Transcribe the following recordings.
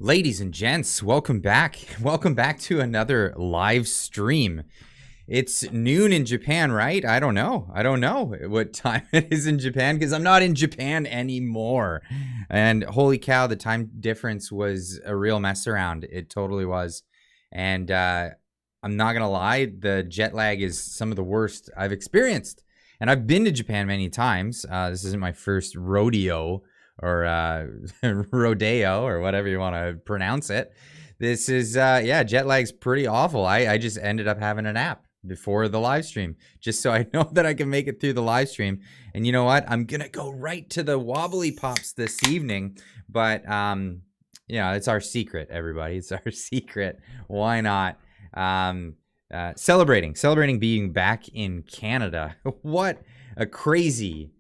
Ladies and gents, welcome back. Welcome back to another live stream. It's noon in Japan, right? I don't know what time it is in Japan because I'm not in Japan anymore. And holy cow, the time difference was a real mess around. It totally was. And I'm not going to lie, the jet lag is some of the worst I've experienced. And I've been to Japan many times. This isn't my first rodeo or rodeo or whatever you want to pronounce it. This is, jet lag's pretty awful. I just ended up having a nap before the live stream just so I know that I can make it through the live stream. And you know what? I'm going to go right to the wobbly pops this evening. But, it's our secret, everybody. It's our secret. Why not? Celebrating being back in Canada. What a crazy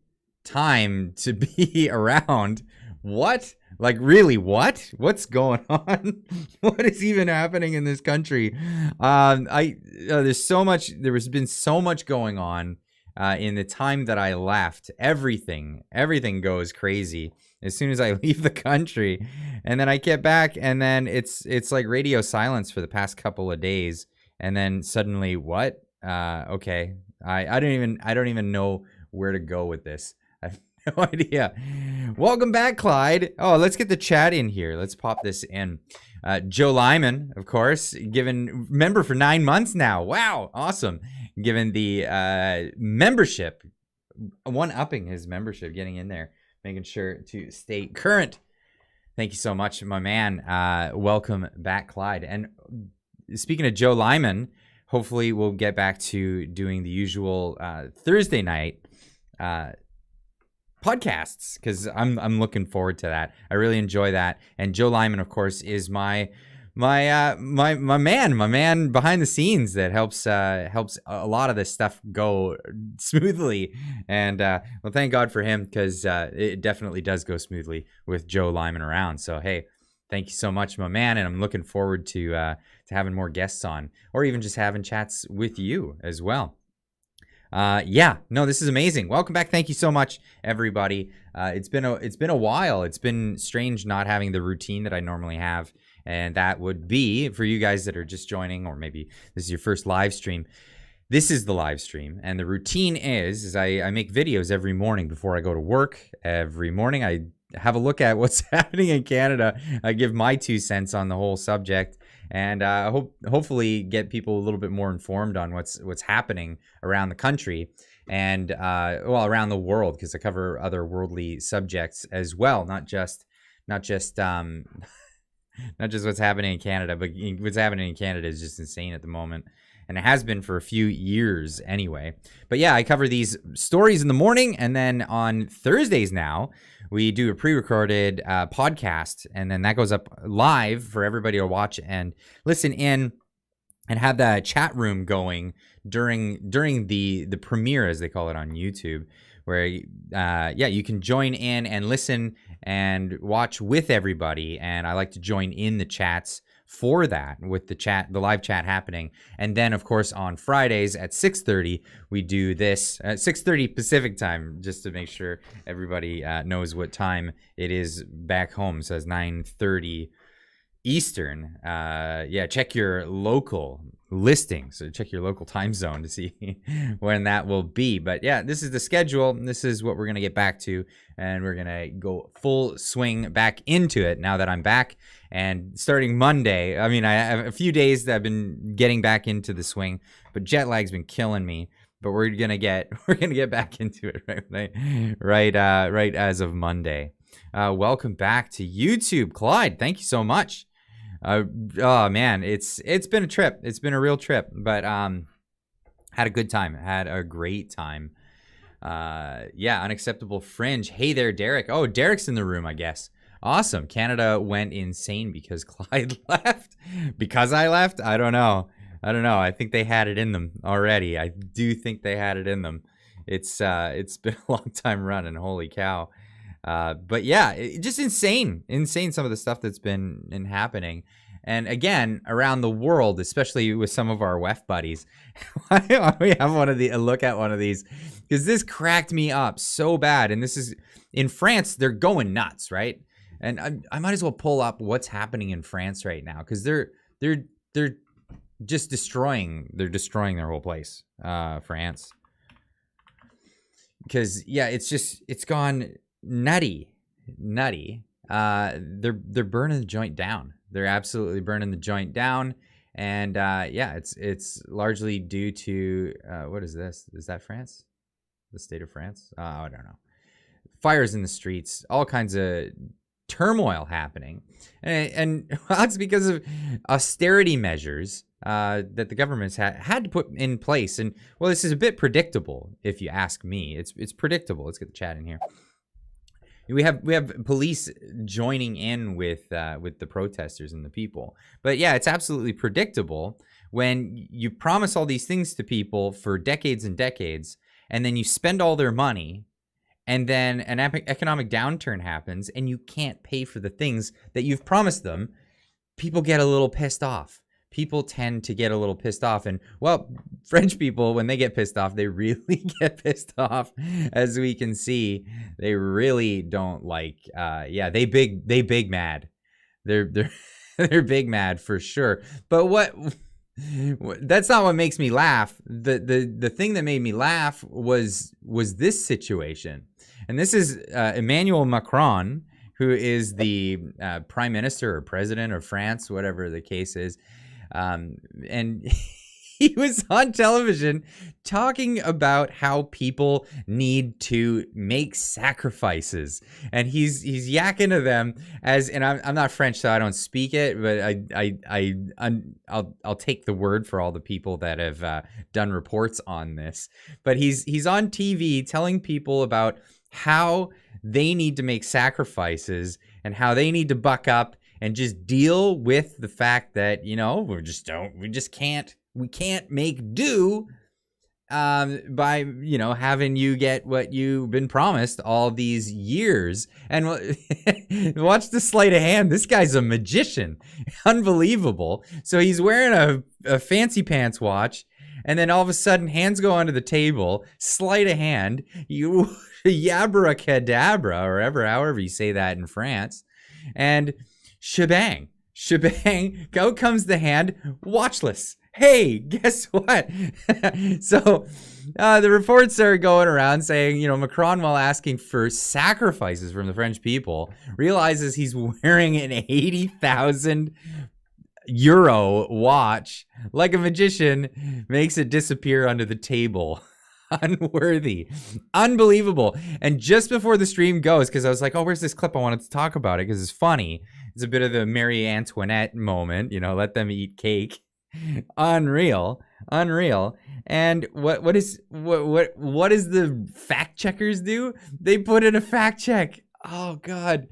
time to be around. What? Like, really, what? What's going on? What is even happening in this country? There's so much, there has been so much going on in the time that I left. Everything goes crazy as soon as I leave the country. And then I get back and then it's like radio silence for the past couple of days. And then suddenly, what? Okay. I don't even know where to go with this. I have no idea. Welcome back, Clyde. Oh, let's get the chat in here. Let's pop this in. Joe Lyman, of course, given member for 9 months now. Wow, awesome. Given the membership, one-upping his membership, getting in there, making sure to stay current. Thank you so much, my man. Welcome back, Clyde. And speaking of Joe Lyman, hopefully we'll get back to doing the usual Thursday night podcasts because I'm looking forward to that. I really enjoy that. And Joe Lyman, of course, is my man behind the scenes that helps a lot of this stuff go smoothly. And well, thank God for him because it definitely does go smoothly with Joe Lyman around. So hey, thank you so much, my man, and I'm looking forward to having more guests on, or even just having chats with you as well. This is amazing. Welcome back. Thank you so much, everybody. It's been a while. It's been strange not having the routine that I normally have, and that would be for you guys that are just joining, or maybe this is your first live stream. This is the live stream, and the routine is I make videos every morning before I go to work. Every morning I have a look at what's happening in Canada. I give my 2 cents on the whole subject, and hopefully get people a little bit more informed on what's happening around the country and around the world, because I cover other worldly subjects as well, not just what's happening in Canada, but what's happening in Canada is just insane at the moment. And it has been for a few years anyway. But yeah, I cover these stories in the morning, and then on Thursdays now, we do a pre-recorded podcast, and then that goes up live for everybody to watch and listen in and have the chat room going during the premiere, as they call it on YouTube, where you can join in and listen and watch with everybody. And I like to join in the chats for that, with the live chat happening. And then of course on Fridays at 6:30 we do this at 6:30 Pacific time, just to make sure everybody knows what time it is back home. So it's 9:30 Eastern. Check your local listing, so check your local time zone to see when that will be. But yeah, this is the schedule. This is what we're gonna get back to, and we're gonna go full swing back into it now that I'm back. And starting Monday, I mean, I have a few days that I've been getting back into the swing, but jet lag's been killing me. But we're gonna get back into it right as of Monday. Welcome back to YouTube, Clyde. Thank you so much. Oh man, it's been a trip. It's been a real trip, but had a good time. Had a great time. Unacceptable Fringe. Hey there, Derek. Oh, Derek's in the room, I guess. Awesome. Canada went insane because Clyde left. Because I left? I don't know. I think they had it in them already. I do think they had it in them. It's been a long time running. Holy cow. But yeah, just insane some of the stuff that's been happening. And again, around the world, especially with some of our WEF buddies. Why don't we have a look at one of these? Because this cracked me up so bad. And this is, in France, they're going nuts, right? And I might as well pull up what's happening in France right now, because they're just destroying their whole place, France. Because it's gone nutty. They're burning the joint down. They're absolutely burning the joint down. And it's largely due to what is this? Is that France? The state of France? I don't know. Fires in the streets, all kinds of turmoil happening, and well, it's because of austerity measures that the government's had to put in place. And well, this is a bit predictable, if you ask me. It's predictable. Let's get the chat in here. We have police joining in with the protesters and the people. But yeah, it's absolutely predictable when you promise all these things to people for decades and decades, and then you spend all their money, and then an economic downturn happens, and you can't pay for the things that you've promised them. People get a little pissed off. People tend to get a little pissed off. And, well, French people, when they get pissed off, they really get pissed off. As we can see, they really don't like, they big mad. They're big mad for sure. But that's not what makes me laugh. The thing that made me laugh was this situation. And this is Emmanuel Macron, who is the prime minister or president of France, whatever the case is. And he was on television talking about how people need to make sacrifices, and he's yakking to them and I'm not French, so I don't speak it, but I'll take the word for all the people that have done reports on this. But he's on TV telling people about how they need to make sacrifices and how they need to buck up and just deal with the fact that, we can't make do by, having you get what you've been promised all these years. And watch the sleight of hand. This guy's a magician. Unbelievable. So he's wearing a fancy pants watch, and then all of a sudden hands go onto the table, sleight of hand, you yabracadabra, or however you say that in France, and shebang, out comes the hand, watchless. Hey, guess what? So the reports are going around saying, Macron, while asking for sacrifices from the French people, realizes he's wearing an 80,000 euro watch. Like a magician, makes it disappear under the table. Unworthy. Unbelievable. And just before the stream goes, because I was like, oh, where's this clip? I wanted to talk about it because it's funny. It's a bit of the Marie Antoinette moment, let them eat cake. Unreal. And what does the fact checkers do? They put in a fact check. Oh God.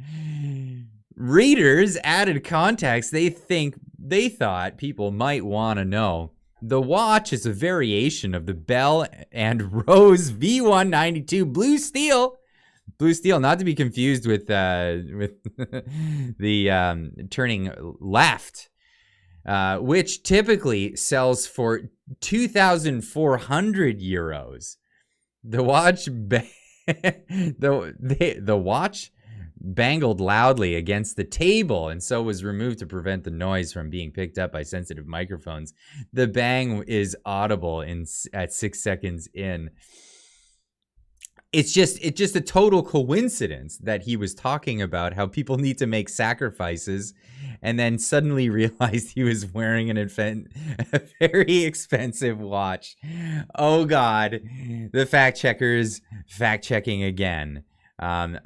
Readers added context. They thought people might want to know. The watch is a variation of the Bell and Rose V192 Blue Steel. Blue Steel, not to be confused with the turning left, which typically sells for 2,400 euros. The watch, the watch bangled loudly against the table and so was removed to prevent the noise from being picked up by sensitive microphones. The bang is audible at 6 seconds in. It's just a total coincidence that he was talking about how people need to make sacrifices and then suddenly realized he was wearing a very expensive watch. Oh God, the fact checkers fact checking again. I'm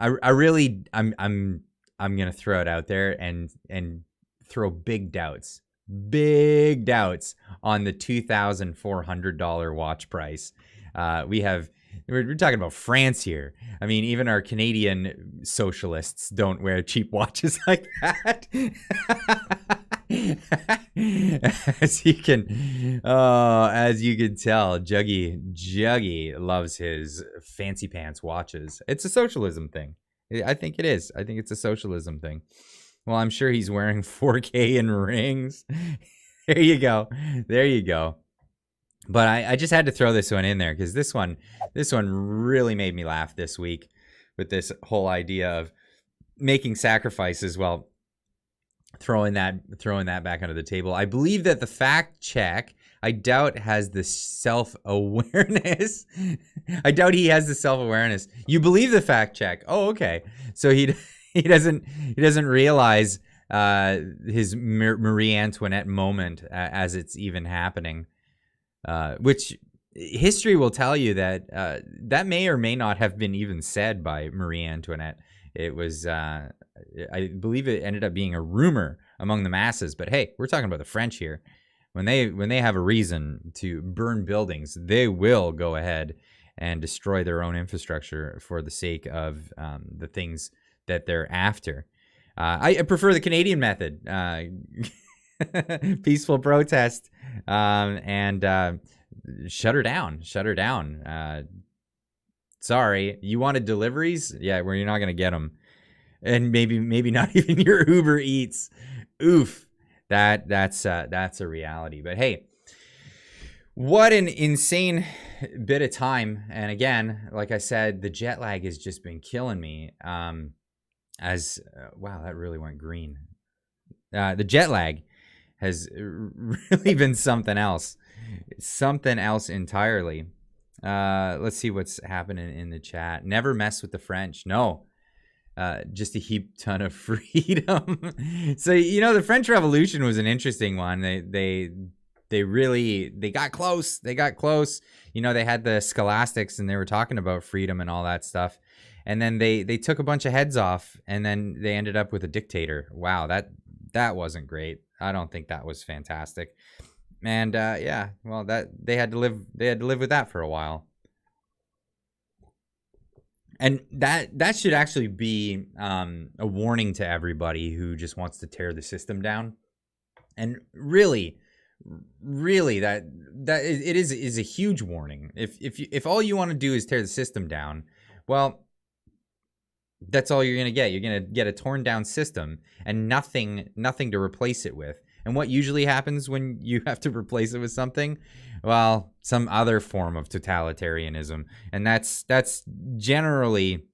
gonna throw it out there and throw big doubts on the $2,400 watch price. We're talking about France here. I mean, even our Canadian socialists don't wear cheap watches like that. As you can tell, Juggy loves his fancy pants watches. It's a socialism thing. I think it is. I think it's a socialism thing. Well, I'm sure he's wearing 4K in rings. There you go. But I just had to throw this one in there because this one really made me laugh this week with this whole idea of making sacrifices while throwing that back under the table. I believe that the fact check, I doubt has the self-awareness. I doubt he has the self-awareness. You believe the fact check? Oh, okay. So he doesn't realize his Marie Antoinette moment as it's even happening, which history will tell you that that may or may not have been even said by Marie Antoinette. It was, I believe it ended up being a rumor among the masses. But hey, we're talking about the French here. When they have a reason to burn buildings, they will go ahead and destroy their own infrastructure for the sake of the things that they're after. I prefer the Canadian method, peaceful protest, and shut her down. Sorry, you wanted deliveries? Yeah, well, you're not gonna get them, and maybe not even your Uber Eats. Oof, that's a reality. But hey, what an insane bit of time. And again, like I said, the jet lag has just been killing me. Wow, that really went green. The jet lag has really been something else entirely. Let's see what's happening in the chat. Never mess with the French. No, just a heap ton of freedom. So, the French Revolution was an interesting one. They got close. They had the scholastics and they were talking about freedom and all that stuff. And then they took a bunch of heads off and then they ended up with a dictator. Wow, that wasn't great. I don't think that was fantastic. And that they had to live with that for a while. And that should actually be a warning to everybody who just wants to tear the system down. And really that it is a huge warning. If all you want to do is tear the system down, well, that's all you're going to get. You're going to get a torn down system and nothing to replace it with. And what usually happens when you have to replace it with something? Well, some other form of totalitarianism. And that's generally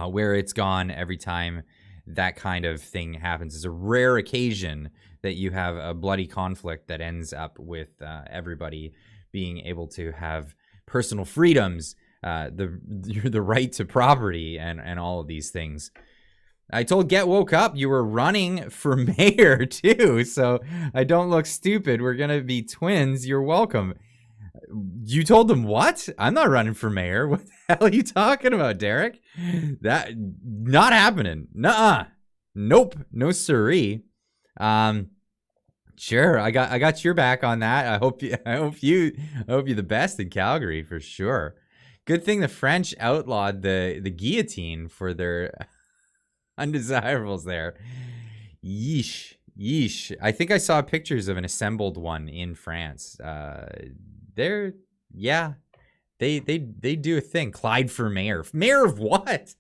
where it's gone every time that kind of thing happens. It's a rare occasion that you have a bloody conflict that ends up with everybody being able to have personal freedoms, the right to property, and all of these things. I told Get Woke Up you were running for mayor too, so I don't look stupid. We're gonna be twins. You're welcome. You told them what? I'm not running for mayor. What the hell are you talking about, Derek? That not happening. Nuh-uh. Nope. No siree. Sure. I got your back on that. I hope you the best in Calgary for sure. Good thing the French outlawed the guillotine for their undesirables there. Yeesh. I think I saw pictures of an assembled one in France. They do a thing. Clyde for mayor. Mayor of what?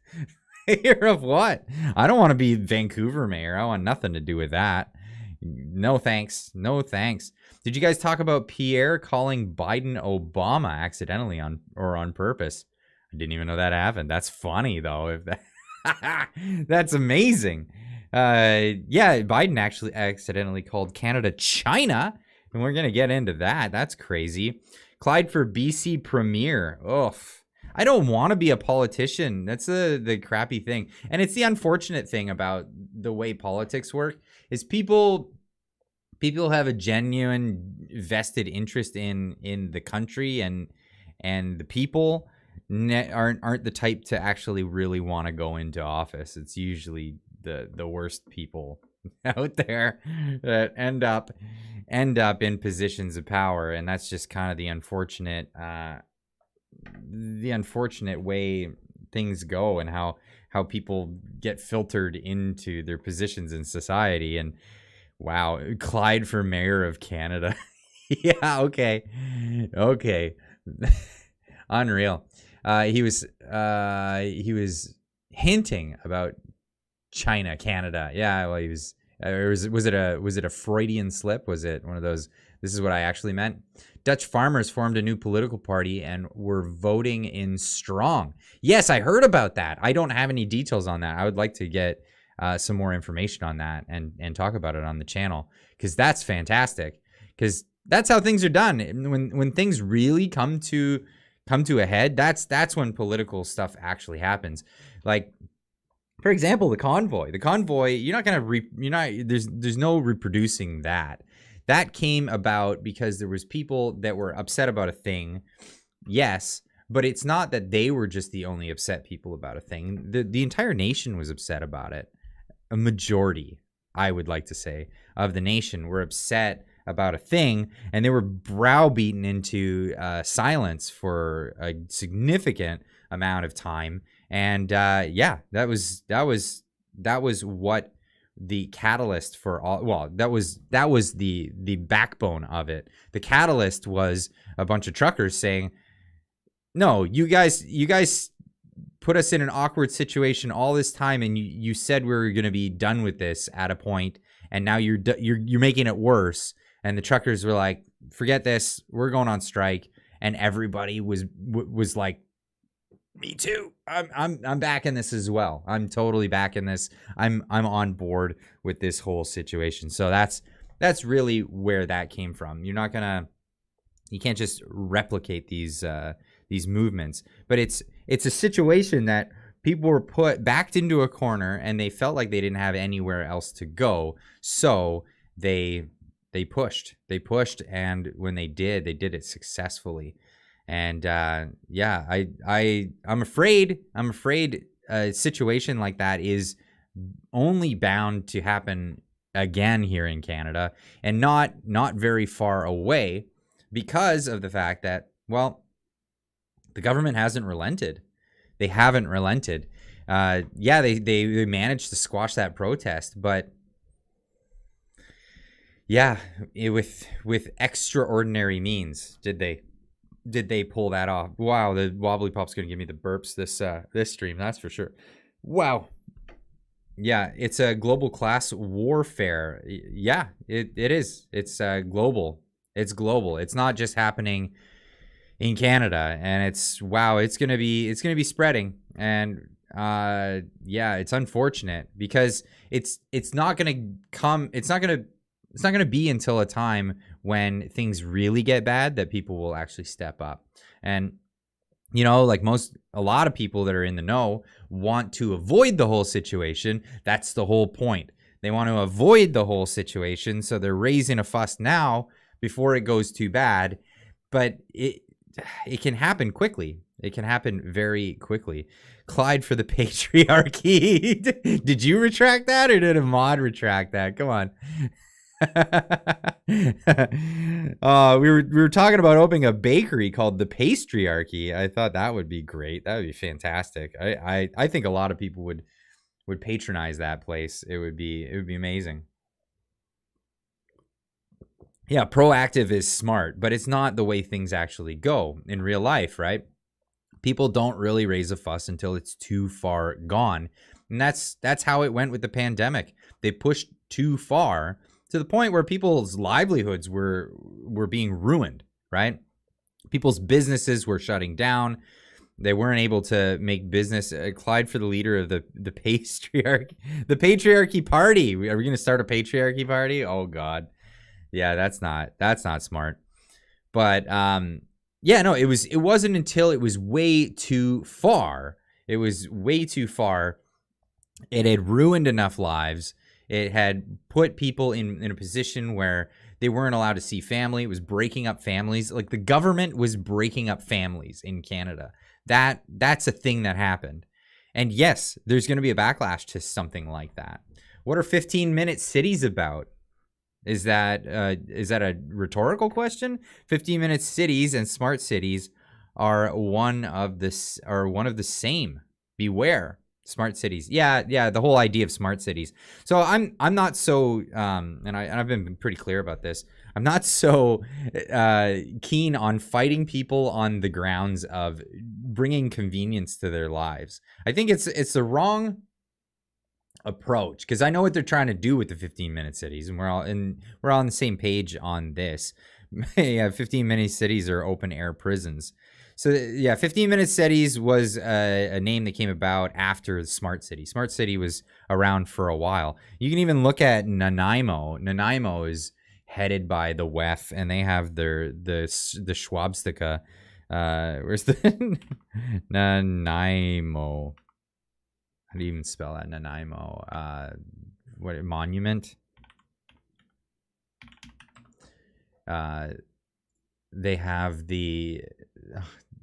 Mayor of what? I don't want to be Vancouver mayor. I want nothing to do with that. No thanks. Did you guys talk about Pierre calling Biden Obama accidentally on purpose? I didn't even know that happened. That's funny though. If that that's amazing. Biden actually accidentally called Canada China, and we're gonna get into that. That's crazy. Clyde for BC Premier. Oof. I don't want to be a politician. That's the crappy thing. And it's the unfortunate thing about the way politics work is people have a genuine vested interest in the country and the people aren't the type to actually really want to go into office. It's usually the worst people out there that end up in positions of power, and that's just kind of the unfortunate way things go and how people get filtered into their positions in society. And wow, Clyde for mayor of Canada. Yeah, okay. Unreal. He was hinting about China, Canada. Yeah, well, he was Or was it a Freudian slip? Was it one of those, this is what I actually meant? Dutch farmers formed a new political party and were voting in strong. Yes, I heard about that. I don't have any details on that. I would like to get some more information on that and talk about it on the channel, because that's fantastic. Because that's how things are done. When things really come to a head, that's when political stuff actually happens. Like, for example, the convoy. The convoy, you're not gonna there's no reproducing that. That came about because there was people that were upset about a thing. Yes, but it's not that they were just the only upset people about a thing. The entire nation was upset about it. A majority, I would like to say, of the nation were upset about a thing, and they were browbeaten into silence for a significant amount of time. And yeah, that was what the catalyst for all. Well, that was the backbone of it. The catalyst was a bunch of truckers saying, "No, you guys put us in an awkward situation all this time, and you said we were going to be done with this at a point, and now you're making it worse." And the truckers were like, "Forget this, we're going on strike." And everybody was like, "Me too. I'm back in this as well. I'm totally back in this. I'm on board with this whole situation." So that's really where that came from. You can't just replicate these movements, but it's a situation that people were backed into a corner, and they felt like they didn't have anywhere else to go. So they pushed, and when they did it successfully. And yeah, I'm afraid a situation like that is only bound to happen again here in Canada, and not very far away, because of the fact that, well, the government hasn't relented. They haven't relented. Yeah, they managed to squash that protest, but yeah, with extraordinary means, did they pull that off? Wow, the Wobbly Pop's gonna give me the burps this stream, that's for sure. Wow. Yeah, it's a global class warfare. Yeah, it is. It's global. It's global. It's not just happening in Canada, and it's gonna be spreading. And yeah, it's unfortunate, because it's not gonna be until a time when things really get bad that people will actually step up. And like a lot of people that are in the know want to avoid the whole situation. That's the whole point. They want to avoid the whole situation, so they're raising a fuss now before it goes too bad. But it can happen quickly. It can happen very quickly. Clyde for the patriarchy. Did you retract that, or did a mod retract that? Come on. We were talking about opening a bakery called the Pastryarchy. I thought that would be great. That would be fantastic. I think a lot of people would patronize that place. It would be amazing. Yeah, proactive is smart, but it's not the way things actually go in real life, right? People don't really raise a fuss until it's too far gone. And that's how it went with the pandemic. They pushed too far, to the point where people's livelihoods were being ruined, right? People's businesses were shutting down. They weren't able to make business. Clyde for the leader of the patriarchy party. Are we going to start a patriarchy party? Oh God. Yeah, that's not smart. But yeah, no, it wasn't until it was way too far. It was way too far. It had ruined enough lives. It had put people in a position where they weren't allowed to see family. It was breaking up families. Like, the government was breaking up families in Canada. That's a thing that happened. And yes, there's going to be a backlash to something like that. What are 15-minute cities about? Is that a rhetorical question? 15-minute cities and smart cities are one of the same. Beware. Smart cities. Yeah, the whole idea of smart cities. So I'm not so and I've been pretty clear about this. I'm not so keen on fighting people on the grounds of bringing convenience to their lives. I think it's the wrong approach, because I know what they're trying to do with the 15-minute cities, and we're all on the same page on this. Yeah, 15-minute cities are open air prisons. So yeah, 15-minute cities was a name that came about after Smart City. Smart City was around for a while. You can even look at Nanaimo. Nanaimo is headed by the WEF, and they have the Schwabstica. Where's the Nanaimo? How do you even spell that? Nanaimo. What monument? They have the.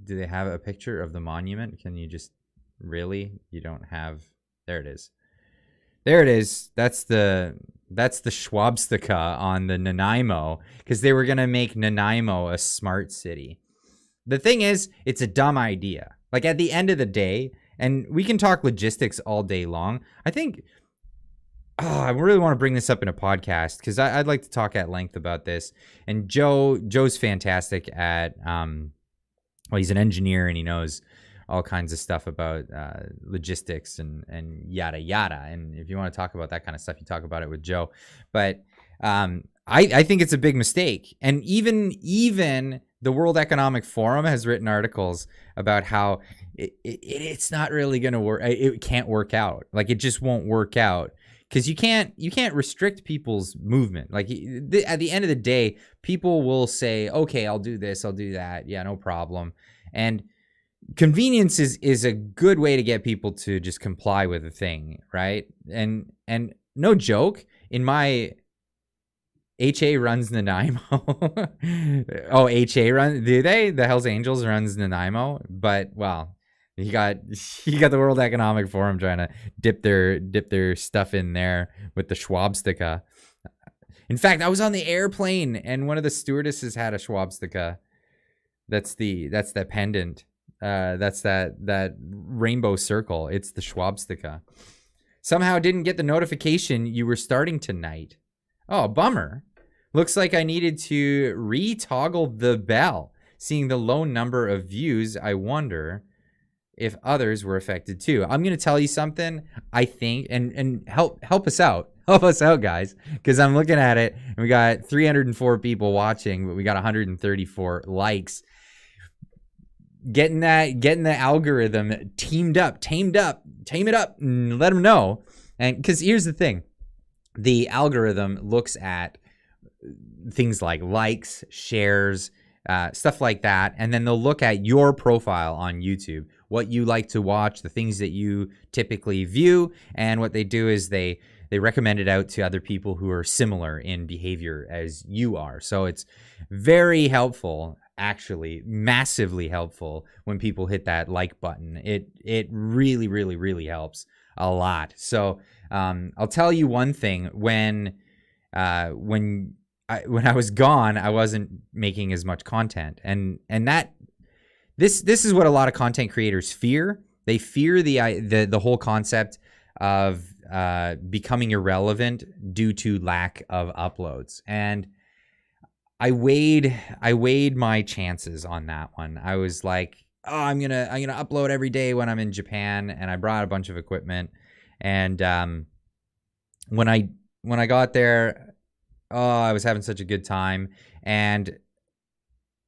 Do they have a picture of the monument? Can you just really? You don't have. There it is. There it is. That's the Schwabstica on the Nanaimo, because they were gonna make Nanaimo a smart city. The thing is, it's a dumb idea. Like, at the end of the day, and we can talk logistics all day long. I think, I really want to bring this up in a podcast, because I'd like to talk at length about this. And Joe's fantastic at, well, he's an engineer and he knows all kinds of stuff about logistics and yada yada. And if you want to talk about that kind of stuff, you talk about it with Joe. But I think it's a big mistake. And even the World Economic Forum has written articles about how it's not really going to work. It can't work out. Like, it just won't work out, because you can't restrict people's movement. Like, at the end of the day, people will say, okay, I'll do this, I'll do that. Yeah, no problem. And convenience is a good way to get people to just comply with a thing, right? And no joke, in my HA runs Nanaimo. Oh, HA runs, do they? The Hells Angels runs Nanaimo, but well, you got the World Economic Forum trying to dip their stuff in there with the Schwabstica. In fact, I was on the airplane and one of the stewardesses had a Schwabstica. That's that pendant. That's that rainbow circle. It's the Schwabstica. Somehow didn't get the notification you were starting tonight. Oh, bummer. Looks like I needed to re-toggle the bell. Seeing the low number of views, I wonder if others were affected too. I'm going to tell you something, I think, and help us out. Help us out, guys, because I'm looking at it and we got 304 people watching, but we got 134 likes. Getting the algorithm tamed up, tame it up, and let them know. And because here's the thing, the algorithm looks at things like likes, shares, stuff like that, and then they'll look at your profile on YouTube, what you like to watch, the things that you typically view, and what they do is they recommend it out to other people who are similar in behavior as you are. So it's very helpful, actually, massively helpful when people hit that like button. It really, really, really helps a lot. So I'll tell you one thing, when I was gone, I wasn't making as much content, and that this is what a lot of content creators fear. They fear the whole concept of becoming irrelevant due to lack of uploads. And I weighed my chances on that one. I was like, oh, I'm gonna upload every day when I'm in Japan, and I brought a bunch of equipment. And when I got there, I was having such a good time, and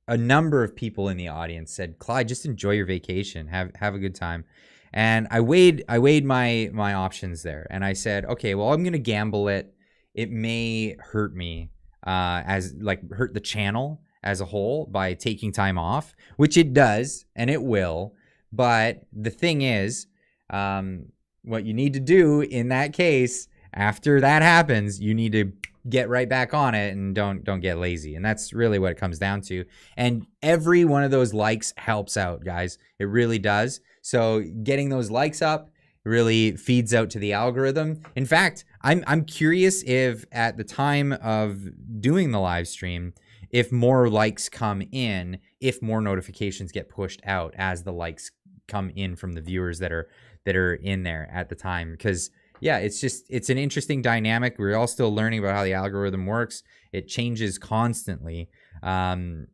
a number of people in the audience said, Clyde, just enjoy your vacation, have a good time. And I weighed my options there, and I said, okay, well, I'm gonna gamble it. It may hurt me, hurt the channel as a whole by taking time off, which it does, and it will. But the thing is, what you need to do in that case, after that happens, you need to get right back on it and don't get lazy. And that's really what it comes down to. And every one of those likes helps out, guys. It really does. So getting those likes up really feeds out to the algorithm. In fact, I'm curious if at the time of doing the live stream, if more likes come in, if more notifications get pushed out as the likes come in from the viewers that are in there at the time. Because yeah, it's an interesting dynamic. We're all still learning about how the algorithm works. It changes constantly. The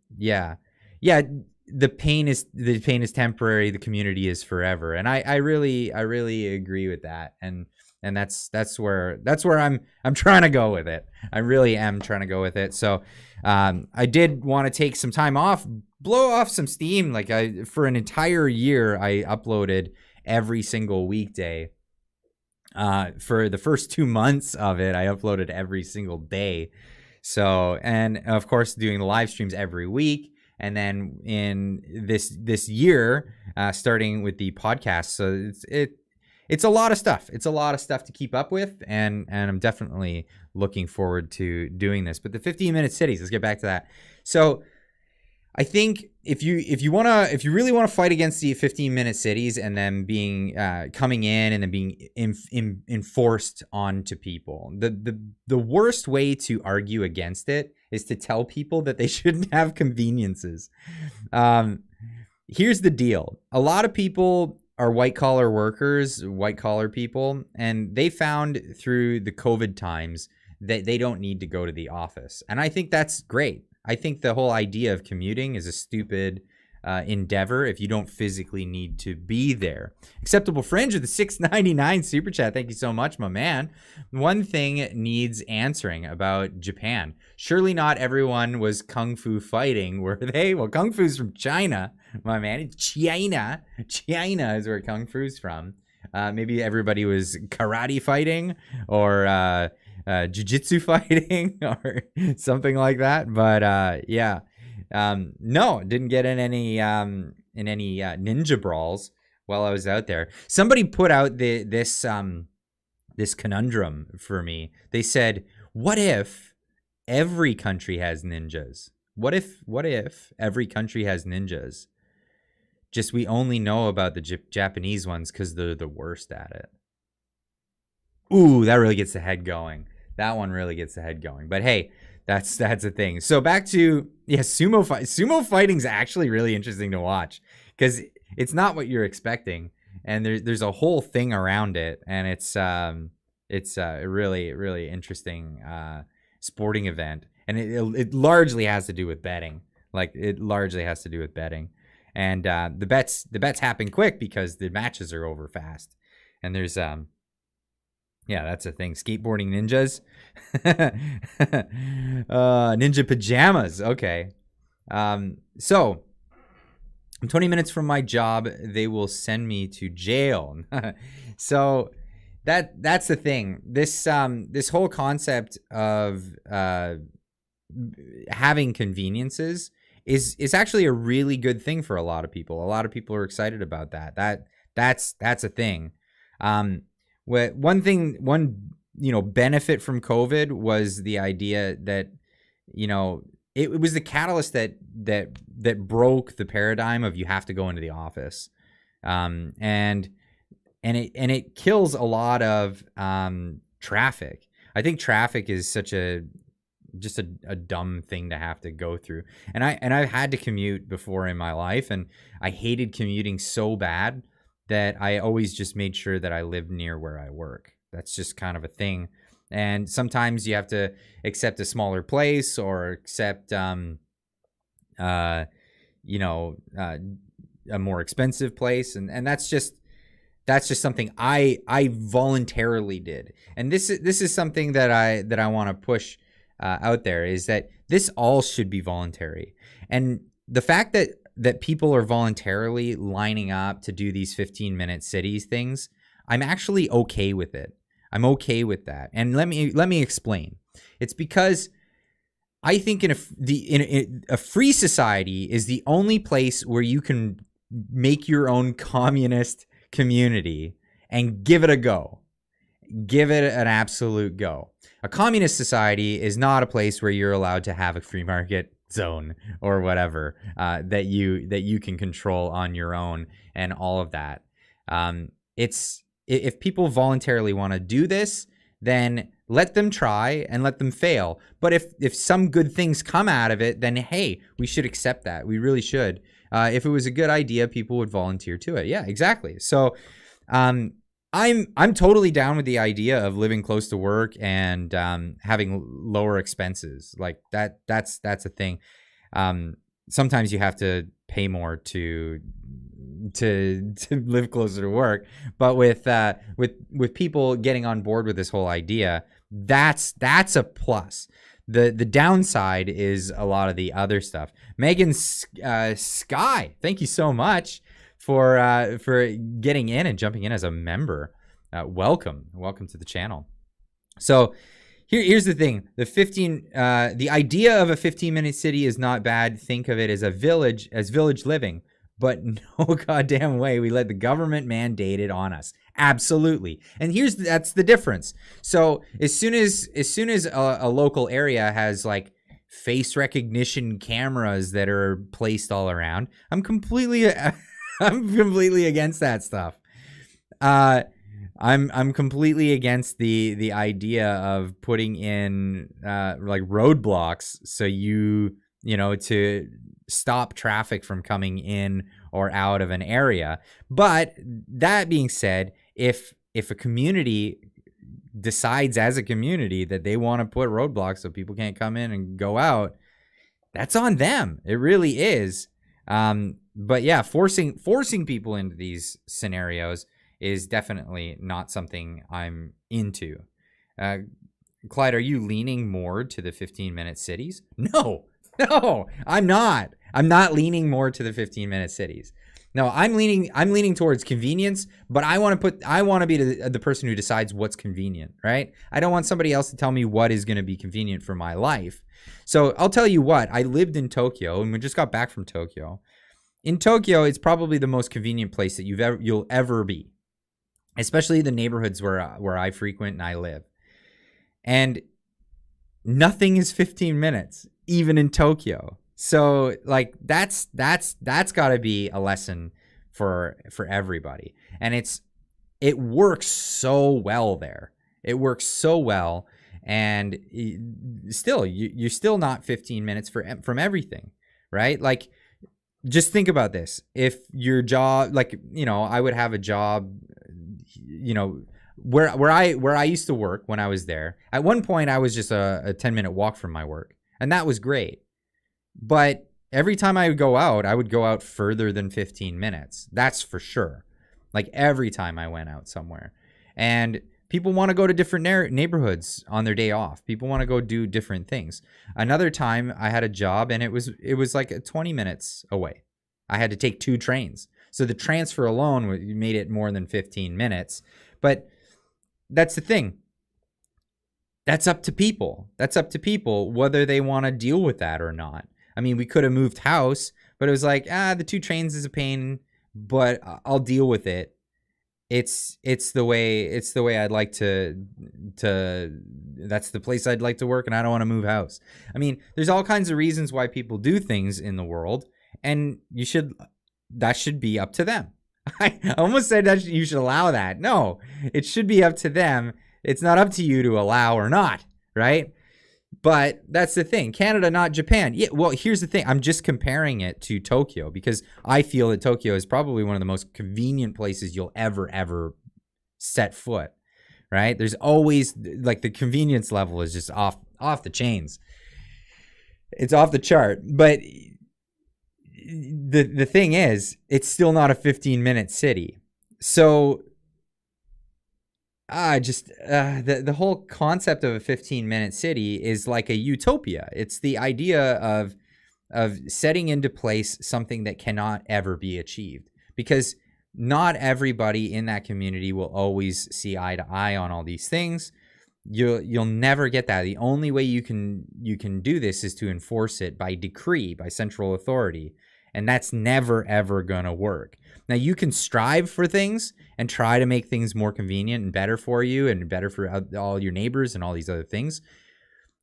pain is temporary. The community is forever. And I really agree with that. And And that's where I'm trying to go with it. I really am trying to go with it. So I did want to take some time off, blow off some steam. Like for an entire year, I uploaded every single weekday. For the first 2 months of it, I uploaded every single day. So, and of course, doing the live streams every week. And then in this year, starting with the podcast. So it's a lot of stuff. It's a lot of stuff to keep up with, and I'm definitely looking forward to doing this. But the 15-minute cities, let's get back to that. So I think if you really want to fight against the 15-minute cities and then being coming in and then being enforced onto people, the worst way to argue against it is to tell people that they shouldn't have conveniences. Here's the deal: a lot of people are white collar workers, white collar people, and they found through the COVID times that they don't need to go to the office, and I think that's great. I think the whole idea of commuting is a stupid endeavor if you don't physically need to be there. Acceptable Fringe with the $6.99 super chat. Thank you so much, my man. One thing needs answering about Japan. Surely not everyone was kung fu fighting, were they? Well, kung fu's from China, my man. It's China. China is where kung fu's from. Maybe everybody was karate fighting or jiu-jitsu fighting or something like that. But yeah. No, didn't get in any ninja brawls while I was out there. Somebody put out this conundrum for me. They said, "What if every country has ninjas? What if every country has ninjas? Just we only know about the Japanese ones because they're the worst at it." Ooh, that really gets the head going. That one really gets the head going. But hey, that's a thing. So back to sumo fight. Sumo fighting's actually really interesting to watch because it's not what you're expecting, and there's a whole thing around it, and it's a really interesting sporting event, and it largely has to do with betting. Like it largely has to do with betting, and the bets happen quick because the matches are over fast, and there's yeah, that's a thing. Skateboarding ninjas. Ninja pajamas. Okay. So I'm 20 minutes from my job. They will send me to jail. So that's the thing. This whole concept of having conveniences is actually a really good thing for a lot of people. A lot of people are excited about that. That's a thing. One benefit from COVID was the idea that, it was the catalyst that broke the paradigm of you have to go into the office, and it kills a lot of traffic. I think traffic is such just a dumb thing to have to go through, and I've had to commute before in my life, and I hated commuting so bad that I always just made sure that I lived near where I work. That's just kind of a thing. And sometimes you have to accept a smaller place or accept, a more expensive place. And that's just something I voluntarily did. And this is something that I want to push out there, is that this all should be voluntary. And the fact that people are voluntarily lining up to do these 15-minute cities things, I'm actually okay with it. I'm okay with that. And let me explain. It's because I think in a free society is the only place where you can make your own communist community and give it a go. Give it an absolute go. A communist society is not a place where you're allowed to have a free market zone or whatever that you can control on your own and all of that. If people voluntarily want to do this, then let them try and let them fail. But if some good things come out of it, then hey, we should accept that. We really should. If it was a good idea, people would volunteer to it. Yeah, exactly. So I'm totally down with the idea of living close to work and having lower expenses. Like that's a thing. Sometimes you have to pay more to to live closer to work. But with people getting on board with this whole idea, that's a plus. The downside is a lot of the other stuff. Megan Sky, thank you so much for getting in and jumping in as a member. Welcome to the channel. So here's the thing: the idea of a 15-minute city is not bad. Think of it as village living, but no goddamn way we let the government mandate it on us. Absolutely. And that's the difference. So as soon as a local area has like face recognition cameras that are placed all around, I'm completely against that stuff. I'm completely against the idea of putting in like roadblocks so to stop traffic from coming in or out of an area. But that being said, if a community decides as a community that they want to put roadblocks so people can't come in and go out, that's on them. It really is. But yeah, forcing people into these scenarios is definitely not something I'm into. Clyde, are you leaning more to the 15-minute cities? No, I'm not. I'm not leaning more to the 15-minute cities. No, I'm leaning towards convenience, but I want to be the person who decides what's convenient, right? I don't want somebody else to tell me what is going to be convenient for my life. So I'll tell you what, I lived in Tokyo and we just got back from Tokyo. In Tokyo, it's probably the most convenient place that you'll ever be, especially the neighborhoods where I frequent and I live. And nothing is 15 minutes, even in Tokyo. So like that's got to be a lesson for everybody. And it works so well there. It works so well, and still you're still not 15 minutes from everything, right? Like, just think about this. If your job, like, I would have a job, where I used to work when I was there. At one point, I was just a 10-minute walk from my work, and that was great. But every time I would go out further than 15 minutes. That's for sure. Like every time I went out somewhere. And people want to go to different neighborhoods on their day off. People want to go do different things. Another time I had a job and it was like 20 minutes away. I had to take 2 trains. So the transfer alone made it more than 15 minutes. But that's the thing. That's up to people. That's up to people whether they want to deal with that or not. I mean, we could have moved house, but it was like, the 2 trains is a pain, but I'll deal with it. It's the way I'd like to that's the place I'd like to work, and I don't want to move house. I mean, there's all kinds of reasons why people do things in the world, and that should be up to them. I almost said that you should allow that. No, it should be up to them. It's not up to you to allow or not, right? But that's the thing. Canada, not Japan. Yeah, well, here's the thing. I'm just comparing it to Tokyo because I feel that Tokyo is probably one of the most convenient places you'll ever set foot, right? There's always, like, the convenience level is just off the chains. It's off the chart. But the thing is, it's still not a 15-minute city. So the whole concept of a 15-minute city is like a utopia. It's the idea of setting into place something that cannot ever be achieved, because not everybody in that community will always see eye to eye on all these things. You'll never get that. The only way you can do this is to enforce it by decree, by central authority, and that's never ever gonna work. Now, you can strive for things and try to make things more convenient and better for you and better for all your neighbors and all these other things.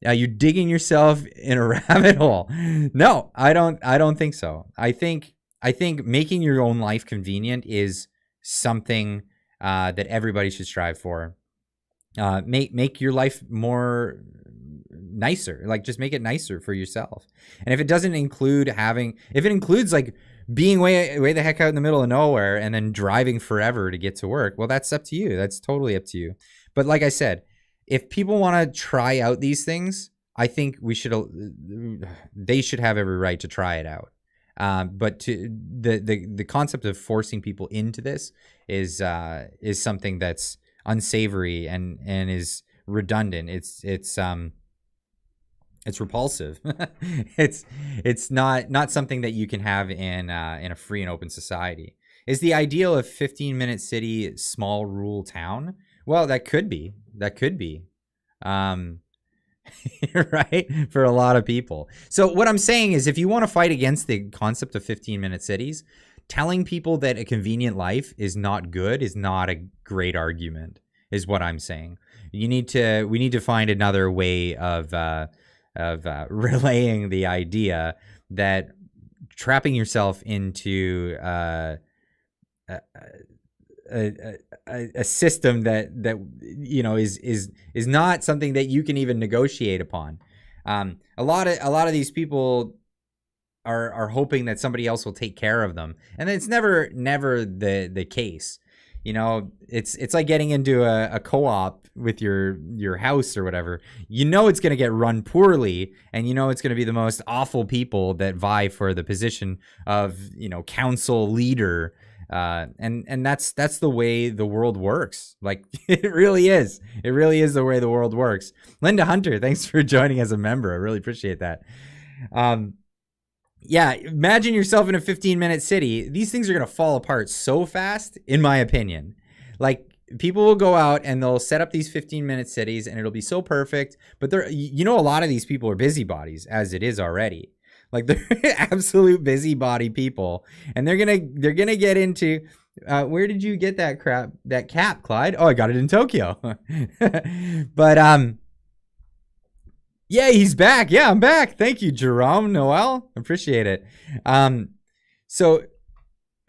You're digging yourself in a rabbit hole. No, I don't think so. I think making your own life convenient is something that everybody should strive for. Make your life more nicer. Like, just make it nicer for yourself. And if it doesn't include if it includes like being way the heck out in the middle of nowhere and then driving forever to get to work, well, that's up to you. That's totally up to you. But like I said, if people want to try out these things, I think they should have every right to try it out. But to the concept of forcing people into this is something that's unsavory and is redundant. It's repulsive. it's not something that you can have in a free and open society. Is the ideal of 15-minute city, small rural town? Well, that could be. Right, for a lot of people. So what I'm saying is, if you want to fight against the concept of 15-minute cities, telling people that a convenient life is not good is not a great argument, is what I'm saying. We need to find another way of relaying the idea that trapping yourself into a system that is not something that you can even negotiate upon. A lot of these people are hoping that somebody else will take care of them, and it's never the case. It's like getting into a co-op with your house or whatever. It's going to get run poorly, and it's going to be the most awful people that vie for the position of council leader. And that's the way the world works. Like, it really is the way the world works. Linda Hunter, thanks for joining as a member. I really appreciate that. Yeah, imagine yourself in a 15-minute city. These things are going to fall apart so fast, in my opinion. Like, people will go out and they'll set up these 15-minute cities, and it'll be so perfect. But a lot of these people are busybodies, as it is already. Like, they're absolute busybody people, and they're gonna get into. Where did you get that cap, Clyde? Oh, I got it in Tokyo. But yeah, he's back. Yeah, I'm back. Thank you, Jerome Noel. Appreciate it. So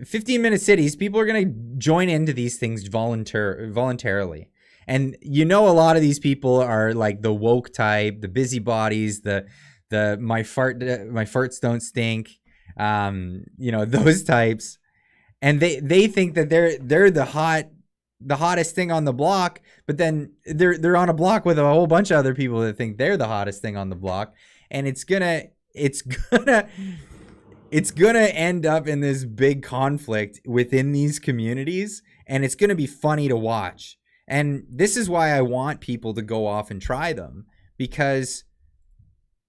15-minute cities, people are going to join into these things voluntarily. And a lot of these people are like the woke type, the busybodies, the my farts don't stink, those types. And they think that they're the hottest thing on the block, but then they're on a block with a whole bunch of other people that think they're the hottest thing on the block, and it's gonna end up in this big conflict within these communities, and it's gonna be funny to watch. And this is why I want people to go off and try them, because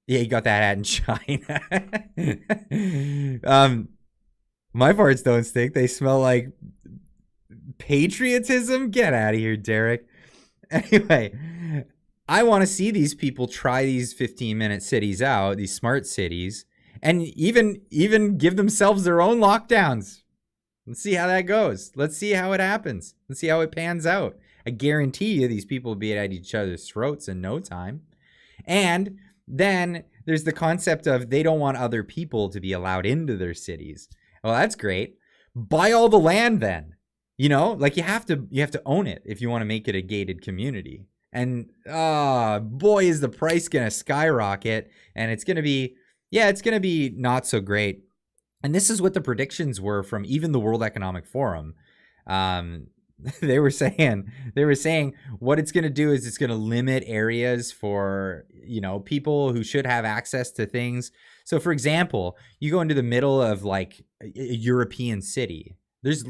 you got that hat in China. My farts don't stink. They smell like patriotism. Get out of here, Derek. Anyway, I want to see these people try these 15-minute cities out, these smart cities, and even give themselves their own lockdowns. Let's see how that goes. Let's see how it happens. Let's see how it pans out. I guarantee you these people will be at each other's throats in no time. And then there's the concept of they don't want other people to be allowed into their cities. Well, that's great. Buy all the land then. Like, you have to own it if you want to make it a gated community. And boy, is the price going to skyrocket, and it's going to be not so great. And this is what the predictions were from even the World Economic Forum. They were saying what it's going to do is it's going to limit areas for, people who should have access to things. So, for example, you go into the middle of like a European city. There's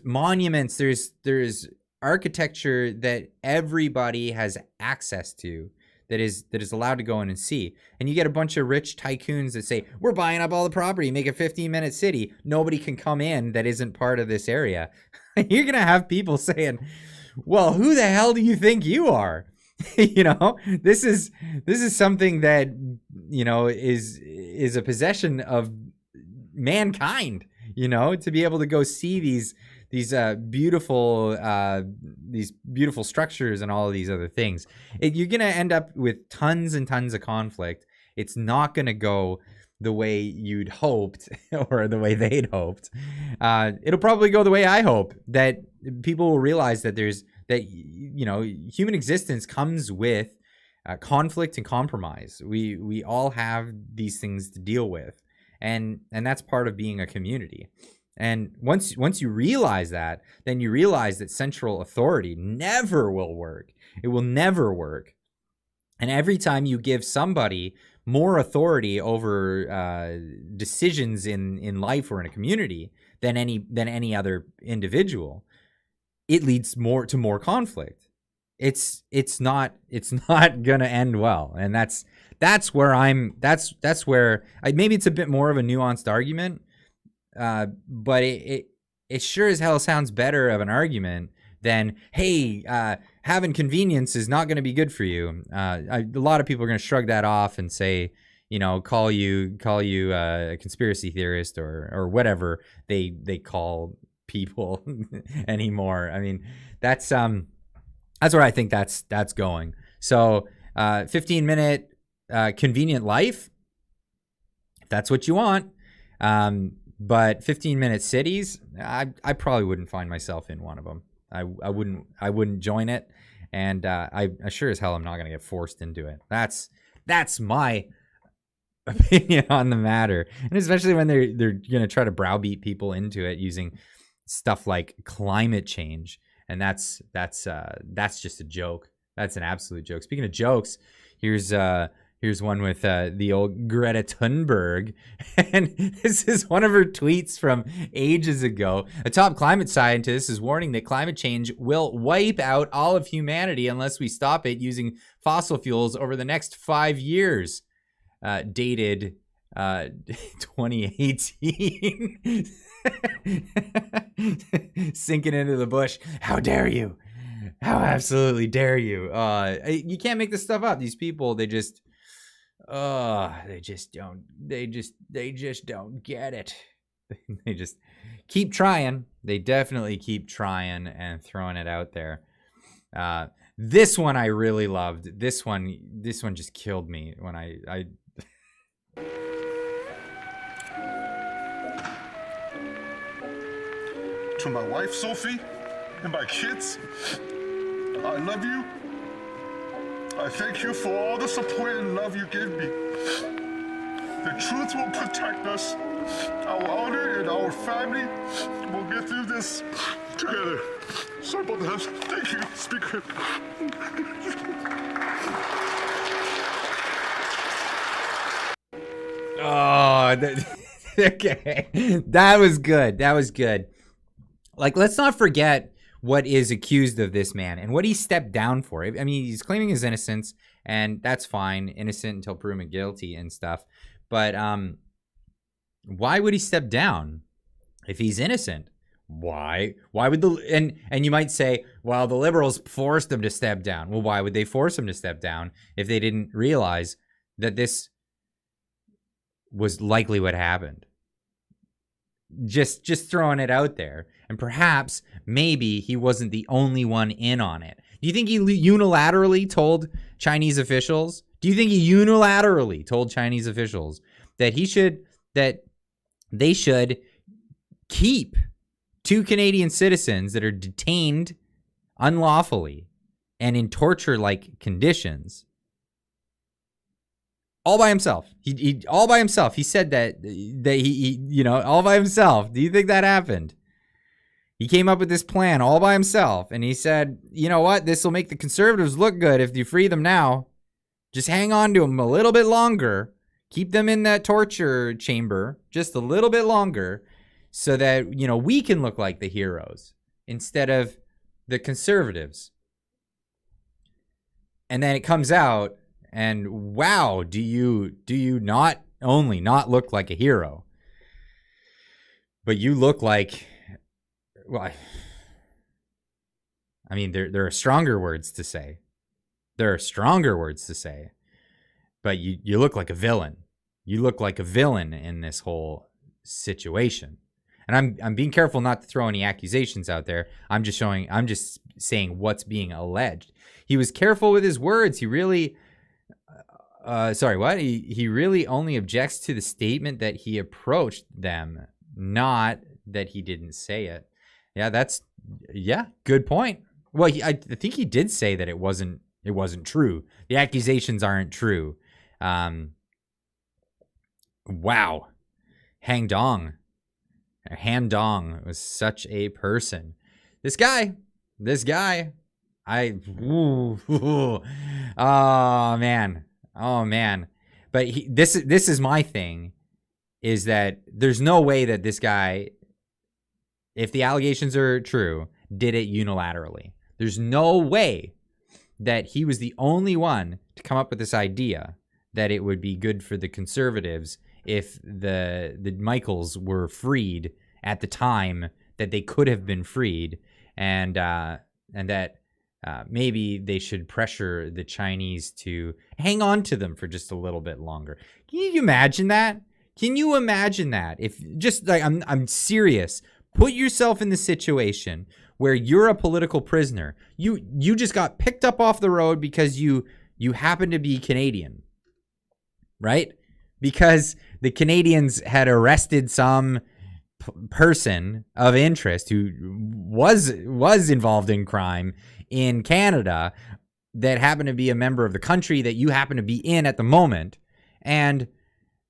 monuments. There's architecture that everybody has access to, that is allowed to go in and see. And you get a bunch of rich tycoons that say, we're buying up all the property, make a 15-minute city. Nobody can come in that isn't part of this area. You're going to have people saying, well, who the hell do you think you are? This is something that, is a possession of mankind, to be able to go see these beautiful structures and all of these other things. You're going to end up with tons and tons of conflict. It's not going to go the way you'd hoped or the way they'd hoped. It'll probably go the way I hope, that people will realize that human existence comes with conflict and compromise. We all have these things to deal with, and that's part of being a community. And once you realize that, then you realize that central authority never will work. It will never work. And every time you give somebody more authority over decisions in life or in a community than any other individual, it leads more conflict. It's not gonna end well, and that's where maybe it's a bit more of a nuanced argument, but it sure as hell sounds better of an argument than, hey, having convenience is not going to be good for you. A lot of people are going to shrug that off and say, call you a conspiracy theorist or whatever they call people anymore. I mean, that's where I think that's going. So 15-minute convenient life, if that's what you want. But 15-minute cities, I probably wouldn't find myself in one of them. I wouldn't join it, and I sure as hell I'm not gonna get forced into it. That's my opinion on the matter, and especially when they're gonna try to browbeat people into it using stuff like climate change, and that's just a joke. That's an absolute joke. Speaking of jokes, here's one with the old Greta Thunberg. And this is one of her tweets from ages ago. A top climate scientist is warning that climate change will wipe out all of humanity unless we stop it using fossil fuels over the next 5 years. Dated 2018. Sinking into the bush. How dare you? How absolutely dare you? You can't make this stuff up. These people, they just don't get it. They just keep trying. They definitely keep trying and throwing it out there. This one I really loved. This one just killed me when I To my wife, Sophie, and my kids, I love you. I thank you for all the support and love you give me. The truth will protect us. Our honor and our family will get through this together. Sorry about that. Thank you, Speaker. Okay. That was good. Like, let's not forget what is accused of this man and what he stepped down for. I mean, he's claiming his innocence, and that's fine. Innocent until proven guilty and stuff. But why would he step down if he's innocent? Why would and you might say, well, the Liberals forced him to step down. Well, why would they force him to step down if they didn't realize that this was likely what happened? Just throwing it out there. And perhaps, maybe he wasn't the only one in on it. Do you think he unilaterally told Chinese officials? Do you think he unilaterally told Chinese officials that they should keep 2 Canadian citizens that are detained unlawfully and in torture-like conditions? All by himself. He all by himself. He said that he all by himself. Do you think that happened? He came up with this plan all by himself, and he said, you know what? This will make the Conservatives look good if you free them now. Just hang on to them a little bit longer. Keep them in that torture chamber just a little bit longer so that, we can look like the heroes instead of the Conservatives. And then it comes out, and wow, do you not only not look like a hero, but you look like, well, I mean, there are stronger words to say. But you look like a villain. You look like a villain in this whole situation. And I'm being careful not to throw any accusations out there. I'm just saying what's being alleged. He was careful with his words. He really He really only objects to the statement that he approached them, not that he didn't say it. Yeah, good point. Well, I think he did say that it wasn't true. The accusations aren't true. Wow. Han Dong was such a person. This guy, Oh man. But this is my thing, is that there's no way that this guy, if the allegations are true, did it unilaterally. There's no way that he was the only one to come up with this idea that it would be good for the conservatives if the Michaels were freed at the time that they could have been freed, and that maybe they should pressure the Chinese to hang on to them for just a little bit longer. Can you imagine that? Can you imagine that? If just like I'm serious, put yourself in the situation where you're a political prisoner. You just got picked up off the road because you happen to be Canadian, right? Because the Canadians had arrested some person of interest who was involved in crime in Canada that happened to be a member of the country that you happen to be in at the moment, and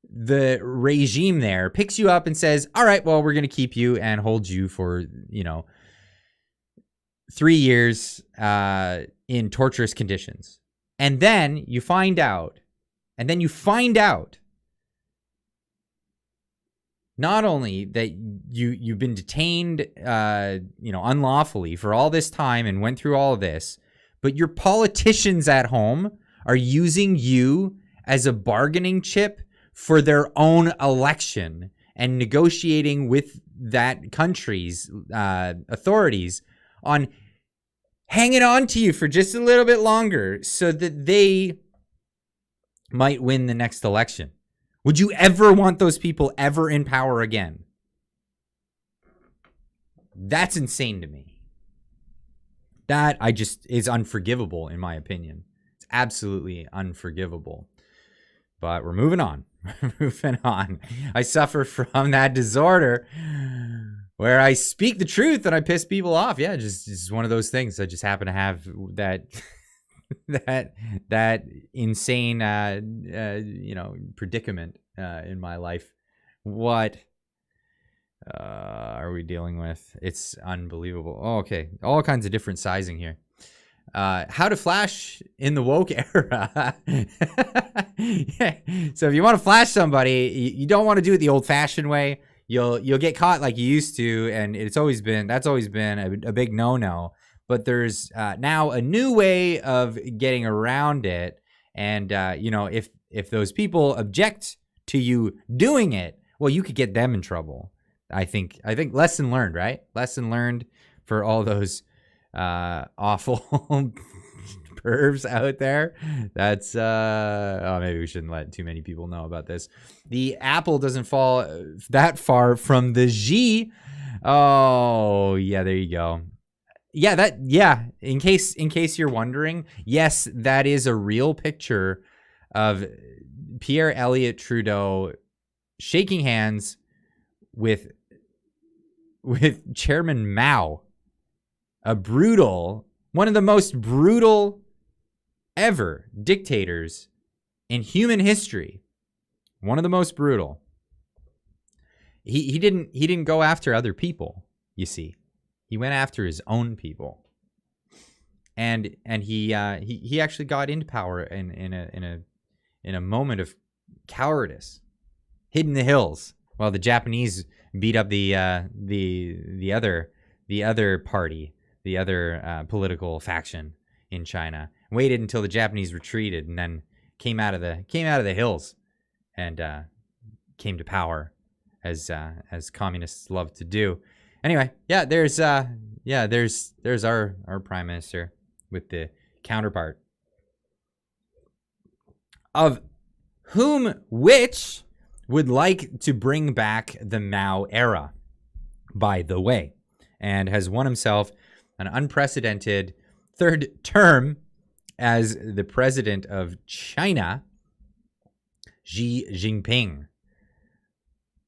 the regime there picks you up and says, all right, well, we're going to keep you and hold you for 3 years in torturous conditions. And then you find out not only that you've been detained, unlawfully for all this time and went through all of this, but your politicians at home are using you as a bargaining chip for their own election and negotiating with that country's authorities on hanging on to you for just a little bit longer so that they might win the next election. Would you ever want those people ever in power again? That's insane to me. That is unforgivable, in my opinion. It's absolutely unforgivable. But we're moving on. Moving on. I suffer from that disorder where I speak the truth and I piss people off. Yeah, just one of those things. I just happen to have that that insane predicament in my life. What are we dealing with? It's unbelievable. Oh, okay, all kinds of different sizing here. How to flash in the woke era. Yeah. So if you want to flash somebody, you don't want to do it the old-fashioned way. You'll get caught like you used to, and that's always been a big no-no. But there's now a new way of getting around it, and if those people object to you doing it, well, you could get them in trouble. I think lesson learned, right? Lesson learned for all those awful pervs out there. That's maybe we shouldn't let too many people know about this. The apple doesn't fall that far from the G. Oh yeah, there you go. Yeah, in case you're wondering, yes, that is a real picture of Pierre Elliott Trudeau shaking hands with Chairman Mao, one of the most brutal ever dictators in human history. One of the most brutal. He didn't go after other people, you see. He went after his own people, and he actually got into power in a moment of cowardice, hid in the hills while the Japanese beat up the other party, the other political faction in China. Waited until the Japanese retreated and then came out of the hills and came to power, as communists love to do. Anyway, there's our prime minister with the counterpart of which would like to bring back the Mao era, by the way, and has won himself an unprecedented third term as the president of China, Xi Jinping.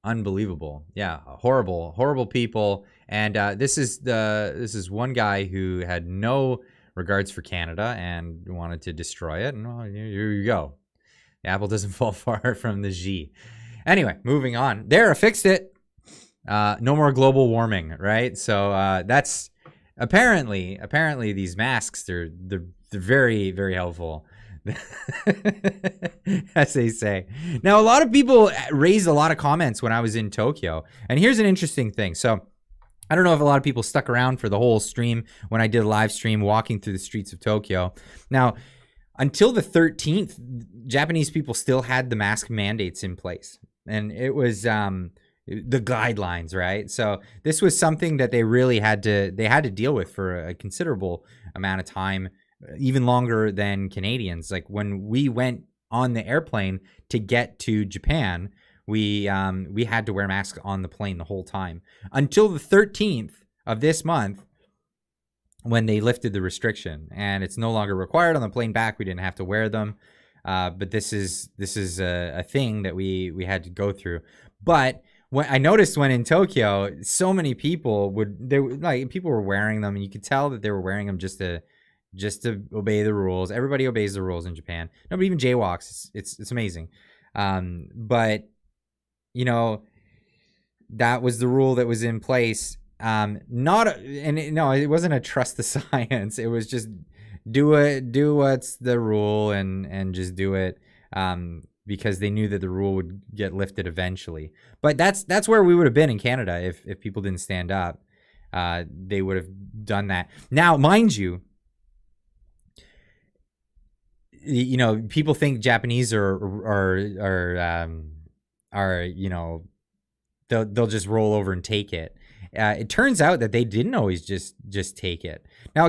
Unbelievable. Yeah, horrible people. And this is one guy who had no regards for Canada and wanted to destroy it. And well, here you go. The apple doesn't fall far from the G. Anyway, moving on. There, I fixed it. No more global warming, right? So that's apparently these masks they're very very helpful. As they say. Now, a lot of people raised a lot of comments when I was in Tokyo, and here's an interesting thing. So I don't know if a lot of people stuck around for the whole stream when I did a live stream walking through the streets of Tokyo. Now, until the 13th, Japanese people still had the mask mandates in place, and it was the guidelines, right? So this was something that they really had to deal with for a considerable amount of time, even longer than Canadians. Like when we went on the airplane to get to Japan, we had to wear masks on the plane the whole time until the 13th of this month, when they lifted the restriction, and it's no longer required. On the plane back, we didn't have to wear them, but this is a thing that we had to go through. But when I noticed when in Tokyo, so many people people were wearing them, and you could tell that they were wearing them just to obey the rules. Everybody obeys the rules in Japan. Nobody even jaywalks. It's amazing. But you know, that was the rule that was in place. It wasn't a trust the science. It was just do what's the rule and just do it. Because they knew that the rule would get lifted eventually. But that's where we would have been in Canada if people didn't stand up. They would have done that. Now, mind you, people think Japanese are they'll just roll over and take it. It turns out that they didn't always just take it. Now,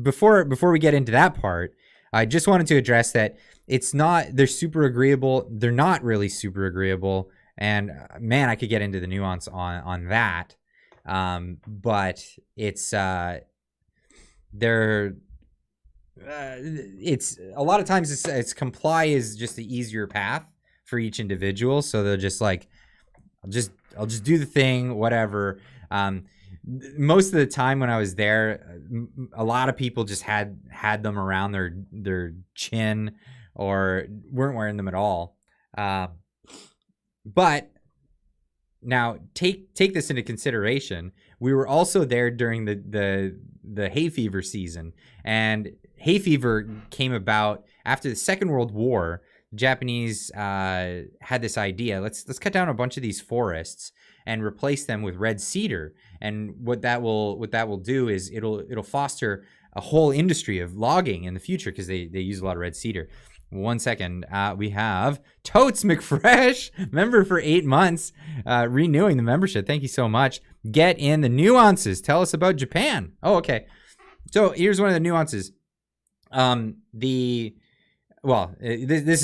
before we get into that part, I just wanted to address that they're super agreeable. They're not really super agreeable. And man, I could get into the nuance on that. But it's it's a lot of times it's comply is just the easier path for each individual. So they're just like, I'll just do the thing, whatever. Most of the time when I was there, a lot of people just had them around their chin or weren't wearing them at all. But now take this into consideration. We were also there during the hay fever season, and hay fever came about after the Second World War. The Japanese had this idea: let's cut down a bunch of these forests and replace them with red cedar. And what that will do is it'll foster a whole industry of logging in the future, because they use a lot of red cedar. 1 second, we have Totes McFresh, member for 8 months, renewing the membership. Thank you so much. Get in the nuances. Tell us about Japan. Oh, okay. So here's one of the nuances. This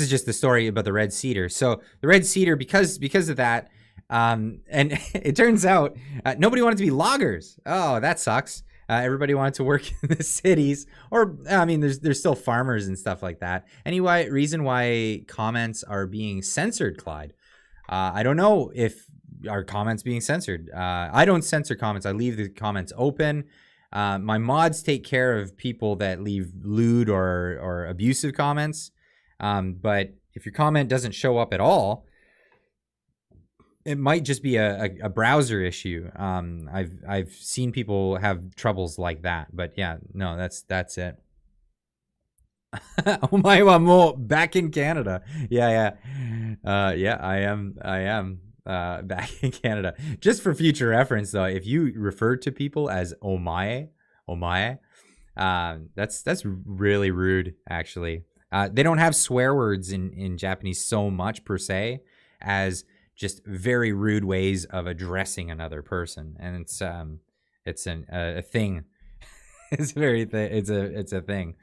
is just the story about the red cedar. So the red cedar, because of that, and it turns out nobody wanted to be loggers. Oh, that sucks. Everybody wanted to work in the cities, or I mean, there's still farmers and stuff like that. Anyway, reason why comments are being censored, Clyde. I don't know if our comments being censored. I don't censor comments. I leave the comments open. My mods take care of people that leave lewd or abusive comments. But if your comment doesn't show up at all, it might just be a browser issue. I've seen people have troubles like that, but yeah, no, that's it. Oh my, mo back in Canada. Yeah, I am back in Canada. Just for future reference, though, if you refer to people as omae, that's really rude. Actually, they don't have swear words in Japanese so much per se as just very rude ways of addressing another person, and it's a thing. It's a thing.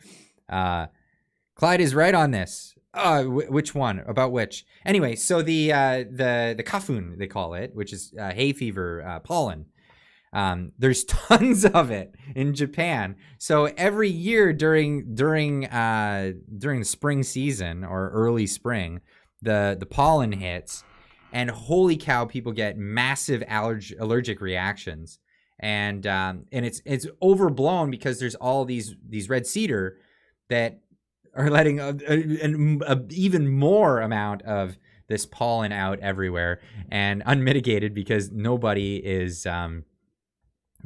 Clyde is right on this. Which one? About which? Anyway, so the kafun, they call it, which is hay fever pollen. There's tons of it in Japan. So every year during the spring season or early spring, the pollen hits. And holy cow, people get massive allergic reactions, and it's overblown because there's all these red cedar that are letting an even more amount of this pollen out everywhere, and unmitigated because nobody is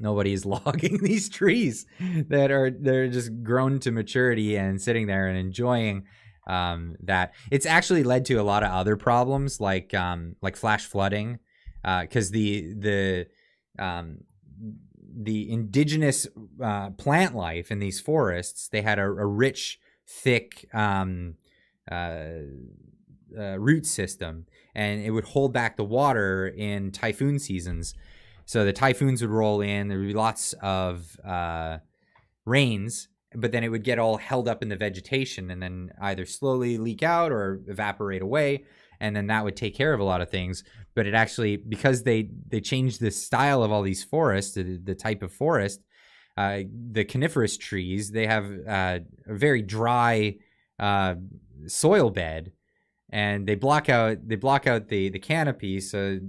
Nobody's logging these trees they're just grown to maturity and sitting there and enjoying that. It's actually led to a lot of other problems like flash flooding, because the indigenous plant life in these forests, they had a rich, thick root system, and it would hold back the water in typhoon seasons. So the typhoons would roll in, there would be lots of rains, but then it would get all held up in the vegetation and then either slowly leak out or evaporate away, and then that would take care of a lot of things. But it actually, because they changed the style of all these forests, the type of forest, the coniferous trees, they have a very dry soil bed, and they block out the canopy, so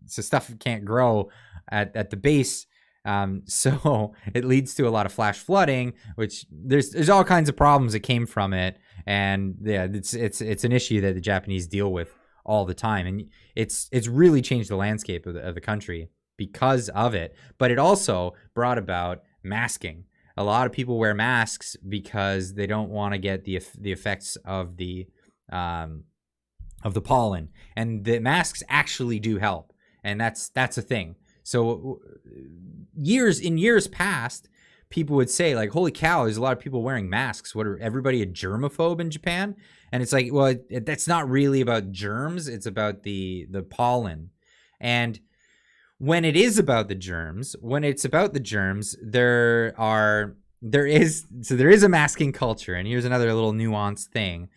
stuff can't grow at the base. So it leads to a lot of flash flooding, which there's all kinds of problems that came from it, and yeah, it's an issue that the Japanese deal with all the time, and it's really changed the landscape of the country because of it. But it also brought about masking. A lot of people wear masks because they don't want to get the effects of the pollen, and the masks actually do help, and that's a thing. So in years past, people would say like, holy cow, there's a lot of people wearing masks. What, are everybody a germaphobe in Japan? And it's like, well, that's not really about germs, it's about the pollen. And when it is about the germs, there is a masking culture. And here's another little nuanced thing.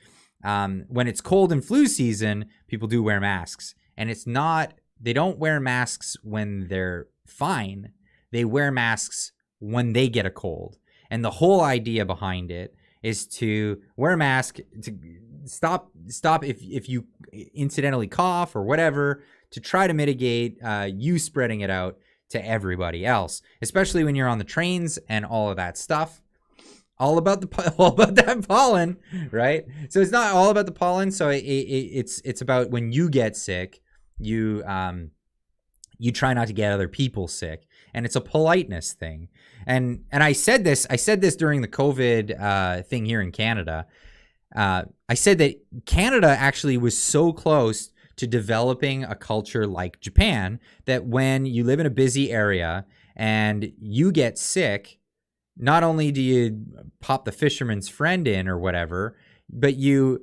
When it's cold and flu season, people do wear masks, and they don't wear masks when they're fine. They wear masks when they get a cold. And the whole idea behind it is to wear a mask to stop if you incidentally cough or whatever, to try to mitigate you spreading it out to everybody else, especially when you're on the trains and all of that stuff. All about that pollen, right? So it's not all about the pollen. So it's about when you get sick, you try not to get other people sick, and it's a politeness thing. And I said this during the COVID thing here in Canada. I said that Canada actually was so close to developing a culture like Japan that when you live in a busy area and you get sick, not only do you pop the fisherman's friend in or whatever, but you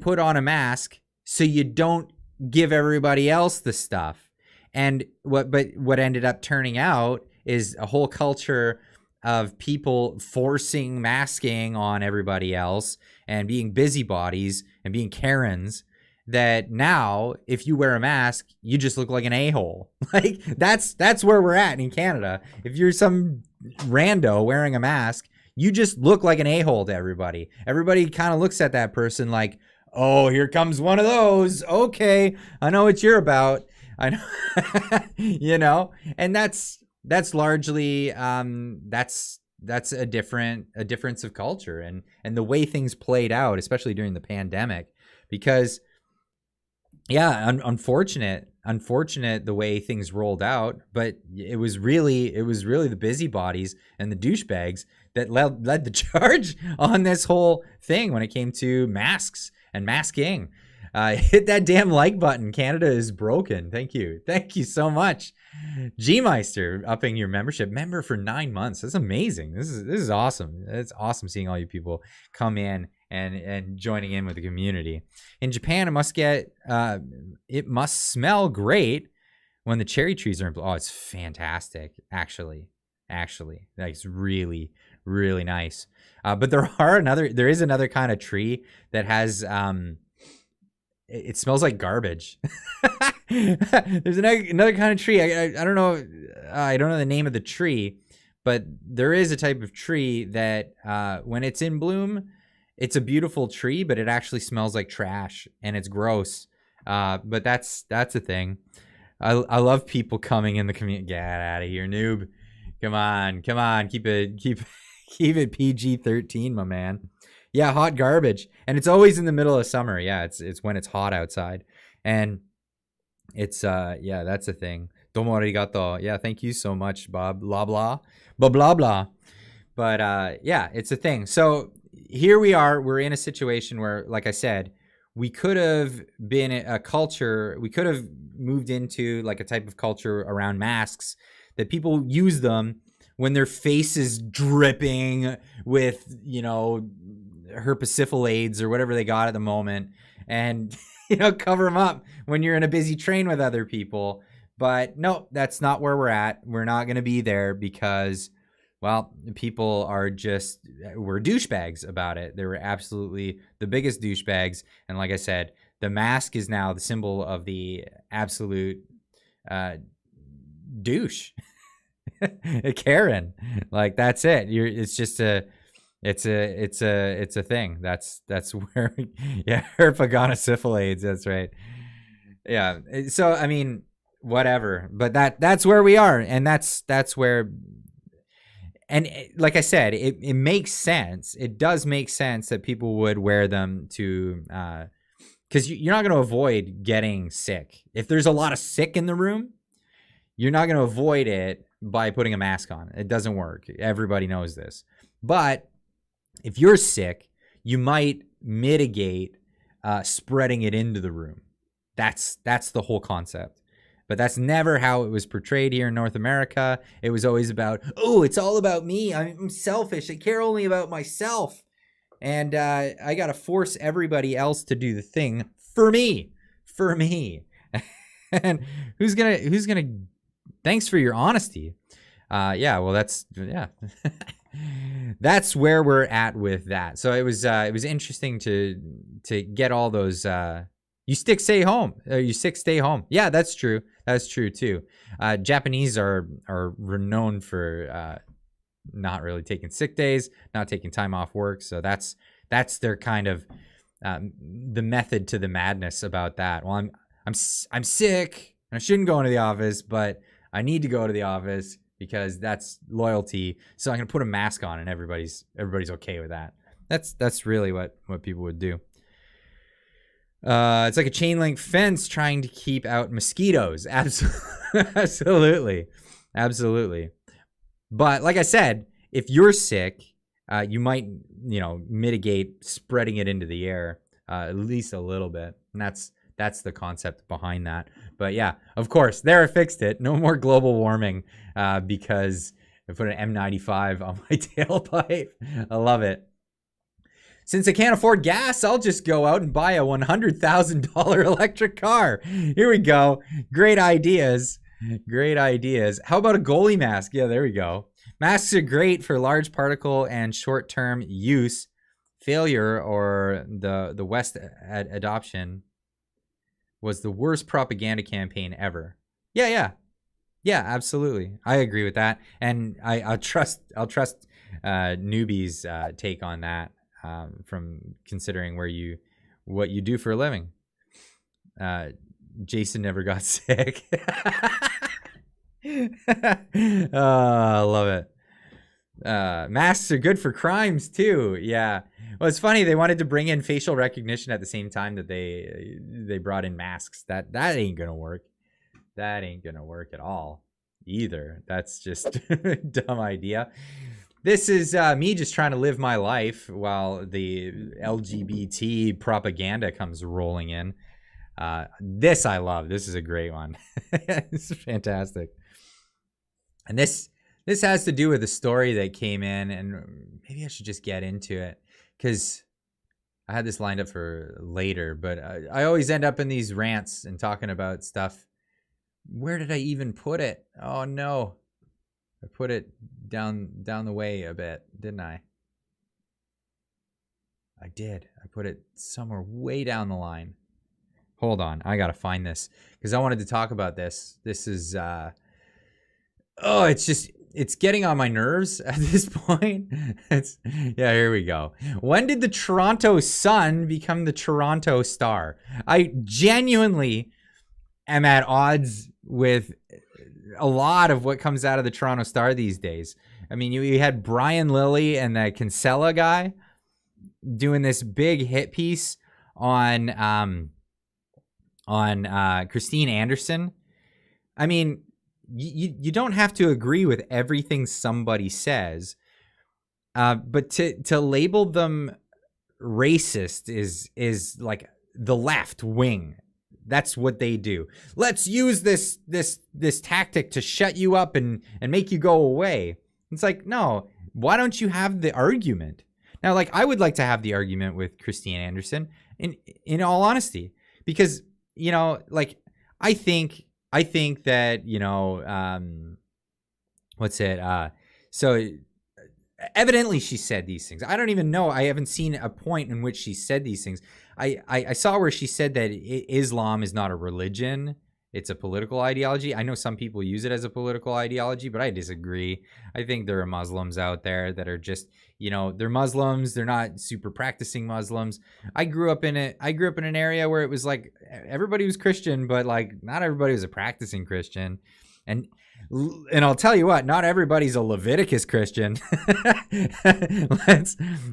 put on a mask so you don't give everybody else the stuff. And what ended up turning out is a whole culture of people forcing masking on everybody else and being busybodies and being Karens, that now if you wear a mask, you just look like an a-hole. Like that's where we're at in Canada. If you're some rando wearing a mask, you just look like an a-hole to everybody. Everybody kind of looks at that person like, oh, here comes one of those. Okay, I know what you're about. I know, and that's largely that's a difference of culture and the way things played out, especially during the pandemic, because yeah, unfortunate the way things rolled out, but it was really the busybodies and the douchebags that led the charge on this whole thing when it came to masks and masking. Hit that damn like button. Canada is broken. Thank you so much, G-Meister, upping your member for 9 months. That's amazing. This is awesome. It's awesome seeing all you people come in and joining in with the community. In Japan, it must smell great when the cherry trees are in bloom. Oh, it's fantastic. Actually, that's really, really nice. But there is another kind of tree that has it smells like garbage. There's another kind of tree. I don't know. I don't know the name of the tree, but there is a type of tree that when it's in bloom, it's a beautiful tree, but it actually smells like trash and it's gross. But that's a thing. I love people coming in the community. Get out of here, noob. Come on. Keep it PG-13, my man. Yeah, hot garbage. And it's always in the middle of summer. Yeah, it's when it's hot outside. And it's that's a thing. Domo arigato. Yeah, thank you so much, Bob. Blah, blah. Blah, blah, blah. But yeah, it's a thing. So here we are. We're in a situation where, like I said, we could have been a culture. We could have moved into like a type of culture around masks that people use them when their face is dripping with, herpesifilades or whatever they got at the moment, and cover them up when you're in a busy train with other people. But no, that's not where we're at. We're not going to be there because, well, people we're douchebags about it. They were absolutely the biggest douchebags. And like I said, the mask is now the symbol of the absolute douche. Karen, like that's it. It's just it's a thing. That's where, yeah, herpaganosyphilades. That's right. Yeah. So I mean, whatever. But that's where we are, and that's where. And like I said, it makes sense. It does make sense that people would wear them to, because you're not going to avoid getting sick. If there's a lot of sick in the room, you're not going to avoid it by putting a mask on. It doesn't work. Everybody knows this. But if you're sick, you might mitigate spreading it into the room. That's the whole concept. But that's never how it was portrayed here in North America. It was always about, oh, it's all about me. I'm selfish. I care only about myself. And I got to force everybody else to do the thing for me. For me. And who's gonna, thanks for your honesty. Yeah, well, that's where we're at with that. So it was interesting to get all those, you stay home. Yeah, that's true. That's true too. Japanese are renowned for not really taking sick days, not taking time off work. So that's their kind of the method to the madness about that. Well, I'm sick and I shouldn't go into the office, but I need to go to the office because that's loyalty. So I'm gonna put a mask on, and everybody's okay with that. That's really what people would do. It's like a chain link fence trying to keep out mosquitoes. Absolutely. But like I said, if you're sick, you might, mitigate spreading it into the air at least a little bit. And that's the concept behind that. But yeah, of course, there I fixed it. No more global warming because I put an M95 on my tailpipe. I love it. Since I can't afford gas, I'll just go out and buy a $100,000 electric car. Here we go. Great ideas. How about a goalie mask? Yeah, there we go. Masks are great for large particle and short-term use. Failure or the West adoption was the worst propaganda campaign ever. Yeah, absolutely. I agree with that. And I'll trust newbies' take on that. From considering what you do for a living. Jason never got sick. I love it. Masks are good for crimes too. Yeah. Well, it's funny. They wanted to bring in facial recognition at the same time that they brought in masks. That ain't gonna work. That ain't gonna work at all either. That's just a dumb idea. This is me just trying to live my life while the LGBT propaganda comes rolling in. This I love. This is a great one. This is fantastic. And this has to do with the story that came in, and maybe I should just get into it because I had this lined up for later, but I always end up in these rants and talking about stuff. Where did I even put it? Oh no. I put it down the way a bit, didn't I? I did. I put it somewhere way down the line. Hold on. I got to find this because I wanted to talk about this. This is, it's getting on my nerves at this point. Yeah, here we go. When did the Toronto Sun become the Toronto Star? I genuinely am at odds with a lot of what comes out of the Toronto Star these days. I mean, you had Brian Lilly and the Kinsella guy doing this big hit piece on Christine Anderson. I mean, you don't have to agree with everything somebody says, but to label them racist is like the left wing. That's what they do. Let's use this tactic to shut you up and make you go away. It's like, no, why don't you have the argument? Now, like, I would like to have the argument with Christine Anderson in all honesty, because, you know, like, I think that, you know, so evidently she said these things. I don't even know. I haven't seen a point in which she said these things. I saw where she said that Islam is not a religion. It's a political ideology. I know some people use it as a political ideology, but I disagree. I think there are Muslims out there that are just, you know, they're Muslims. They're not super practicing Muslims. I grew up in an area where it was like everybody was Christian, but like not everybody was a practicing Christian. And I'll tell you what, not everybody's a Leviticus Christian.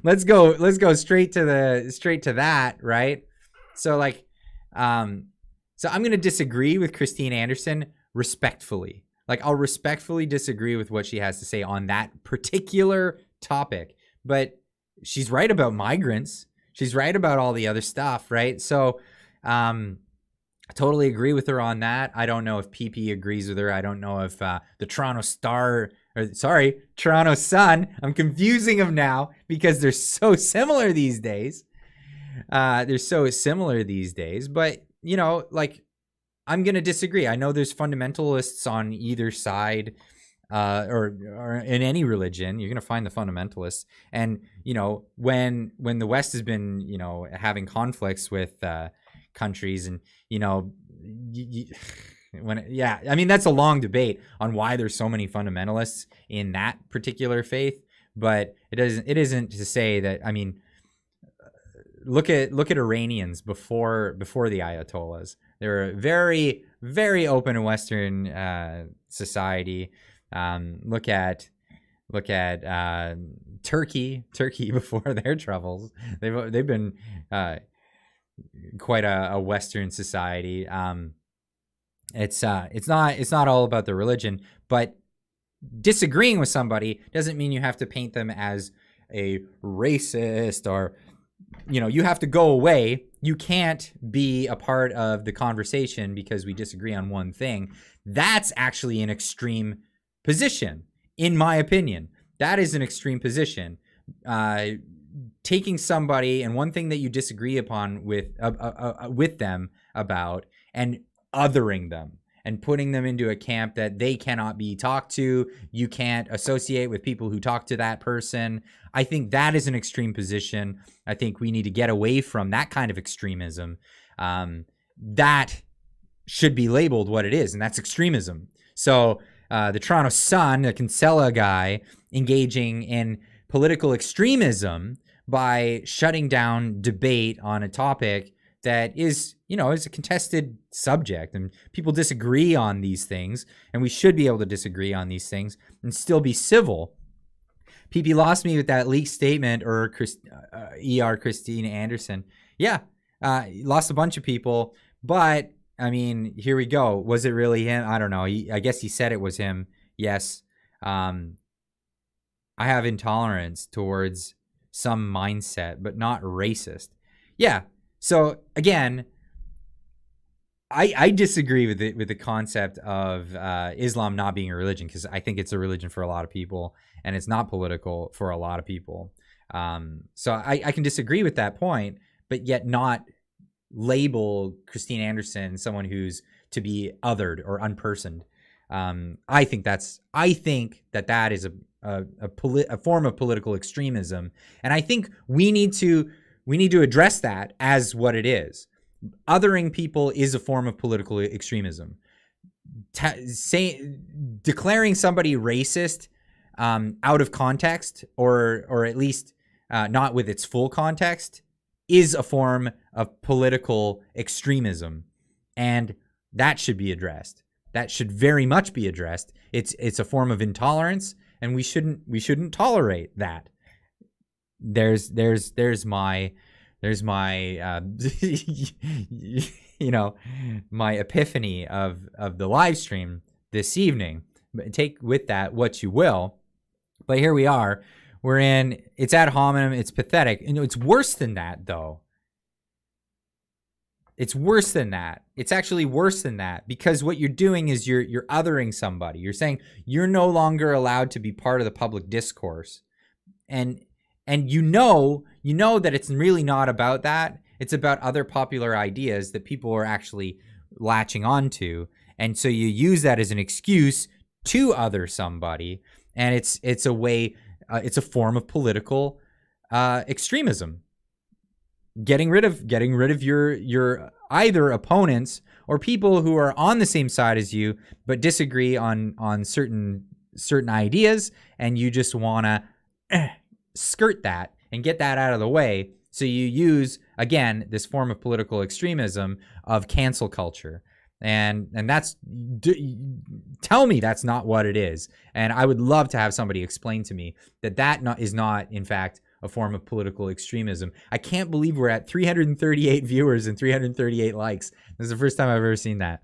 let's go straight to that, right? So like, so I'm going to disagree with Christine Anderson respectfully. Like, I'll respectfully disagree with what she has to say on that particular topic, but she's right about migrants. She's right about all the other stuff, right? So, I totally agree with her on that. I don't know if PP agrees with her. I don't know if the Toronto Sun. I'm confusing them now because they're so similar these days. But, you know, like, I'm going to disagree. I know there's fundamentalists on either side, or in any religion. You're going to find the fundamentalists. And, you know, when the West has been, you know, having conflicts with countries, and, you know, I mean, that's a long debate on why there's so many fundamentalists in that particular faith, but it isn't to say that, I mean, look at Iranians before the Ayatollahs. They were very, very open in Western society. Look at Turkey before their troubles. They've been quite a Western society. It's not all about the religion, but disagreeing with somebody doesn't mean you have to paint them as a racist, or, you know, you have to go away. You can't be a part of the conversation because we disagree on one thing. That's actually an extreme position, in my opinion. That is an extreme position. Taking somebody and one thing that you disagree upon with them about, and othering them and putting them into a camp that they cannot be talked to. You can't associate with people who talk to that person. I think that is an extreme position. I think we need to get away from that kind of extremism. That should be labeled what it is, and that's extremism. So the Toronto Sun, the Kinsella guy, engaging in political extremism by shutting down debate on a topic that is, you know, is a contested subject, and people disagree on these things, and we should be able to disagree on these things and still be civil. PP lost me with that leaked statement, or Christine Anderson. Yeah, lost a bunch of people, but I mean, here we go. Was it really him? I don't know. I guess he said it was him. Yes. I have intolerance towards some mindset, but not racist. Yeah. So again, I disagree with the concept of Islam not being a religion, because I think it's a religion for a lot of people, and it's not political for a lot of people. So I can disagree with that point, but yet not label Christine Anderson someone who's to be othered or unpersoned. I think that is a form of political extremism, and I think we need to address that as what it is. Othering people is a form of political extremism. Declaring somebody racist out of context, or at least not with its full context, is a form of political extremism, and that should be addressed. That should very much be addressed. It's a form of intolerance, and we shouldn't tolerate that. There's my you know, my epiphany of the live stream this evening. But take with that what you will. But here we are. It's ad hominem. It's pathetic. It's worse than that, though. It's worse than that. It's actually worse than that, because what you're doing is you're othering somebody. You're saying you're no longer allowed to be part of the public discourse. And you know that it's really not about that. It's about other popular ideas that people are actually latching onto. And so you use that as an excuse to other somebody. And it's a way, it's a form of political extremism. Getting rid of your either opponents or people who are on the same side as you but disagree on certain ideas, and you just want to skirt that and get that out of the way. So you use, again, this form of political extremism of cancel culture. And that's, tell me that's not what it is. And I would love to have somebody explain to me that is not, in fact, a form of political extremism. I can't believe we're at 338 viewers and 338 likes. This is the first time I've ever seen that.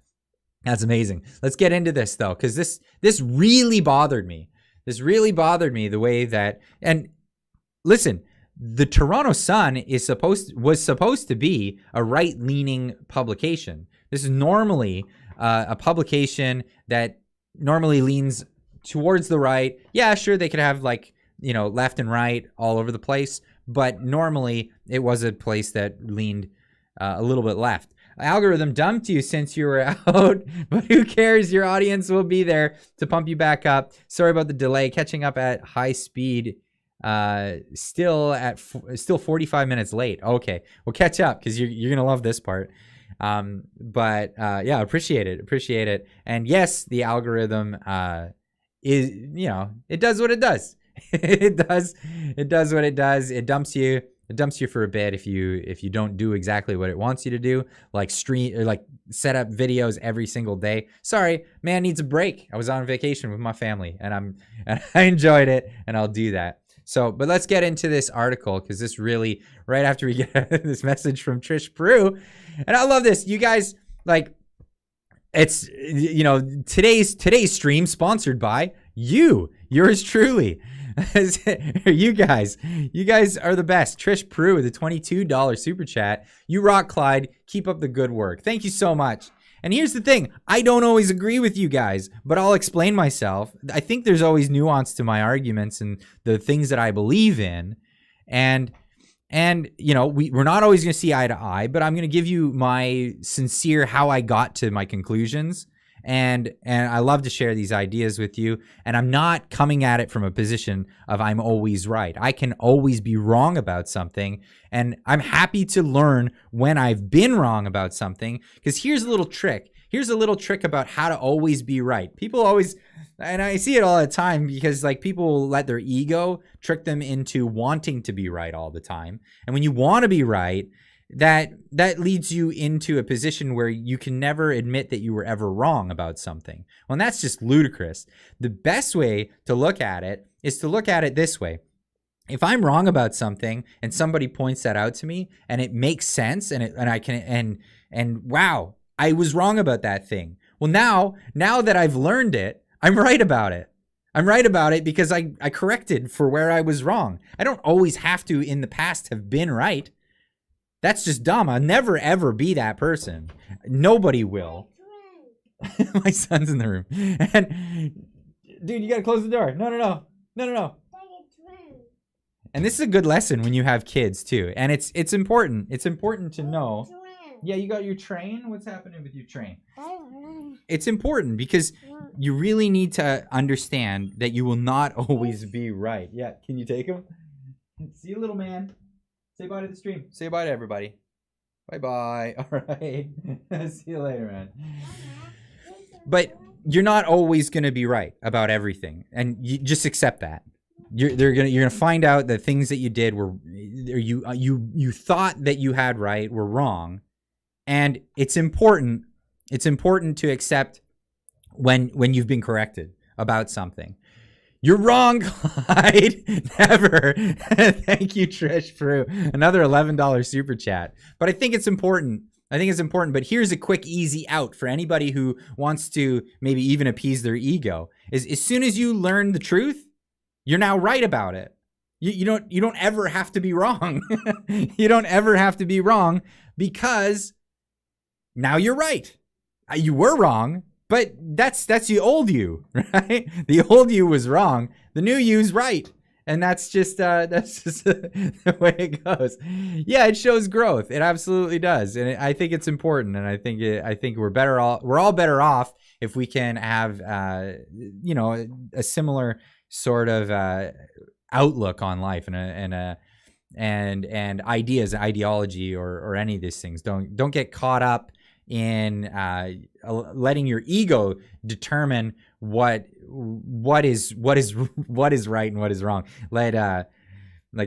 That's amazing. Let's get into this, though, because this really bothered me. This really bothered me, the way that, and listen, the Toronto Sun was supposed to be a right-leaning publication. This is normally a publication that normally leans towards the right. Yeah, sure, they could have left and right all over the place, but normally it was a place that leaned a little bit left. Algorithm dumped you since you were out, but who cares? Your audience will be there to pump you back up. Sorry about the delay. Catching up at high speed. Still 45 minutes late. Okay, we'll catch up because you're gonna love this part. But yeah, appreciate it. And yes, the algorithm is, it does what it does. It does what it does. It dumps you for a bit if you don't do exactly what it wants you to do, like stream or like set up videos every single day. Sorry, man needs a break. I was on vacation with my family and I enjoyed it, and I'll do that. So, but let's get into this article, because this really, right after we get this message from Trish Prue, and I love this. You guys, it's, today's stream sponsored by yours truly. You guys are the best. Trish Prue with a $22 super chat. You rock, Clyde. Keep up the good work. Thank you so much. And here's the thing. I don't always agree with you guys, but I'll explain myself. I think there's always nuance to my arguments and the things that I believe in. And we're not always going to see eye to eye, but I'm going to give you my sincere how I got to my conclusions. And I love to share these ideas with you. And I'm not coming at it from a position of I'm always right. I can always be wrong about something. And I'm happy to learn when I've been wrong about something, because here's a little trick. Here's a little trick about how to always be right. People always, and I see it all the time, because people will let their ego trick them into wanting to be right all the time. And when you want to be right, that leads you into a position where you can never admit that you were ever wrong about something. Well, and that's just ludicrous. The best way to look at it is to look at it this way. If I'm wrong about something and somebody points that out to me and it makes sense and wow, I was wrong about that thing. Well, now that I've learned it, I'm right about it. I'm right about it because I corrected for where I was wrong. I don't always have to in the past have been right. That's just dumb. I'll never, ever be that person. Nobody will. My son's in the room. And, dude, you got to close the door. No. And this is a good lesson when you have kids, too. And it's important. It's important to know. Yeah, you got your train? What's happening with your train? It's important because you really need to understand that you will not always be right. Yeah, can you take him? See you, little man. Say bye to the stream. Say bye to everybody. Bye-bye. All right. See you later, man. But you're not always going to be right about everything. And you just accept that. You're gonna find out that things that you did were, or you thought that you had right were wrong. And it's important to accept when you've been corrected about something. You're wrong, Clyde. Never. Thank you, Trish, for another $11 super chat. But I think it's important I think it's important, but here's a quick, easy out for anybody who wants to maybe even appease their ego. Is as soon as you learn the truth, you're now right about it. You don't ever have to be wrong. You don't ever have to be wrong because now you're right. You were wrong, but that's the old you, right? The old you was wrong. The new you's right. And that's just the way it goes. Yeah, it shows growth. It absolutely does, and I think it's important. And I think we're better off. We're all better off if we can have a similar sort of outlook on life and ideas, ideology, or any of these things. Don't get caught up in letting your ego determine what is right and what is wrong.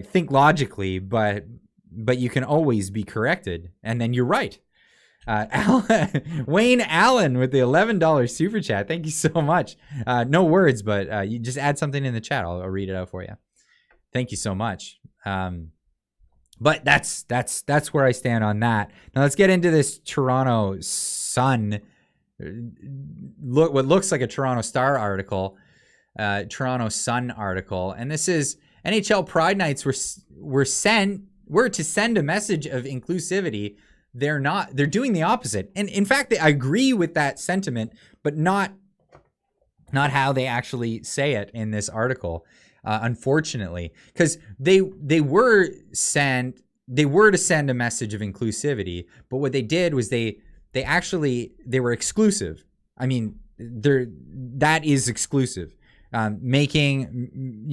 Think logically, but you can always be corrected, and then you're right. Wayne Allen with the $11 super chat. Thank you so much. No words, but you just add something in the chat. I'll read it out for you. Thank you so much. But that's where I stand on that. Now let's get into this Toronto Sun. What looks like a Toronto Star article, Toronto Sun article, and this is NHL Pride Nights were to send a message of inclusivity. They're doing the opposite, and in fact, I agree with that sentiment, but not how they actually say it in this article. Unfortunately, because they were to send a message of inclusivity, but what they did was they were exclusive. I mean, that is exclusive, making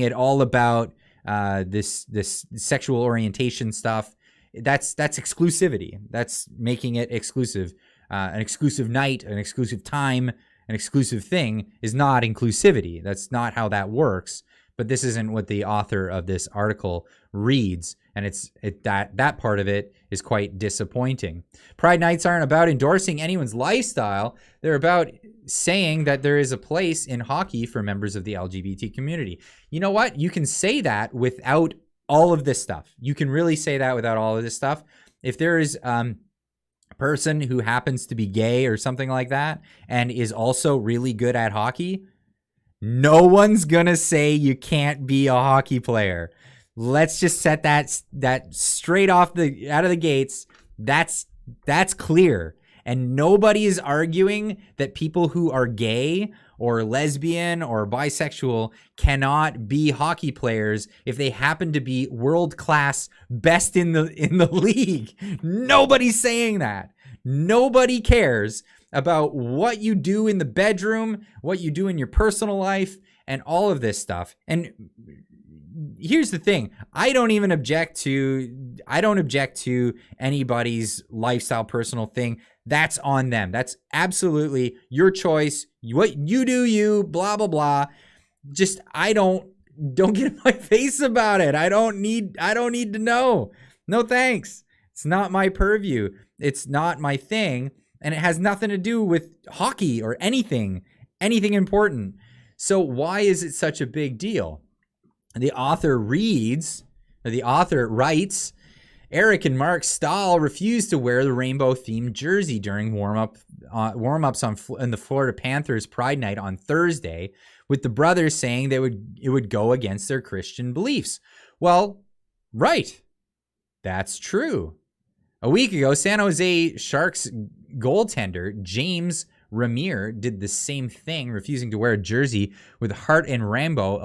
it all about this sexual orientation stuff. That's exclusivity. That's making it exclusive. An exclusive night, an exclusive time, an exclusive thing is not inclusivity. That's not how that works. But this isn't what the author of this article reads, and that part of it is quite disappointing. Pride Nights aren't about endorsing anyone's lifestyle. They're about saying that there is a place in hockey for members of the LGBT community. You know what? You can say that without all of this stuff. You can really say that without all of this stuff. If there is person who happens to be gay or something like that and is also really good at hockey, no one's gonna say you can't be a hockey player. Let's just set that straight off out of the gates. That's clear, and nobody is arguing that people who are gay or lesbian or bisexual cannot be hockey players if they happen to be world class, best in the league. Nobody's saying that. Nobody cares about what you do in the bedroom, what you do in your personal life, and all of this stuff. And here's the thing. I don't object to anybody's lifestyle, personal thing. That's on them. That's absolutely your choice. What you do, you, blah, blah, blah. Just, don't get in my face about it. I don't need to know. No thanks. It's not my purview. It's not my thing. And it has nothing to do with hockey or anything important. So why is it such a big deal? The author writes, Eric and Mark Stahl refused to wear the rainbow-themed jersey during warm-ups in the Florida Panthers Pride Night on Thursday, with the brothers saying it would go against their Christian beliefs. Well, right. That's true. A week ago, San Jose Sharks goaltender James Remire did the same thing, refusing to wear a jersey with heart and rainbow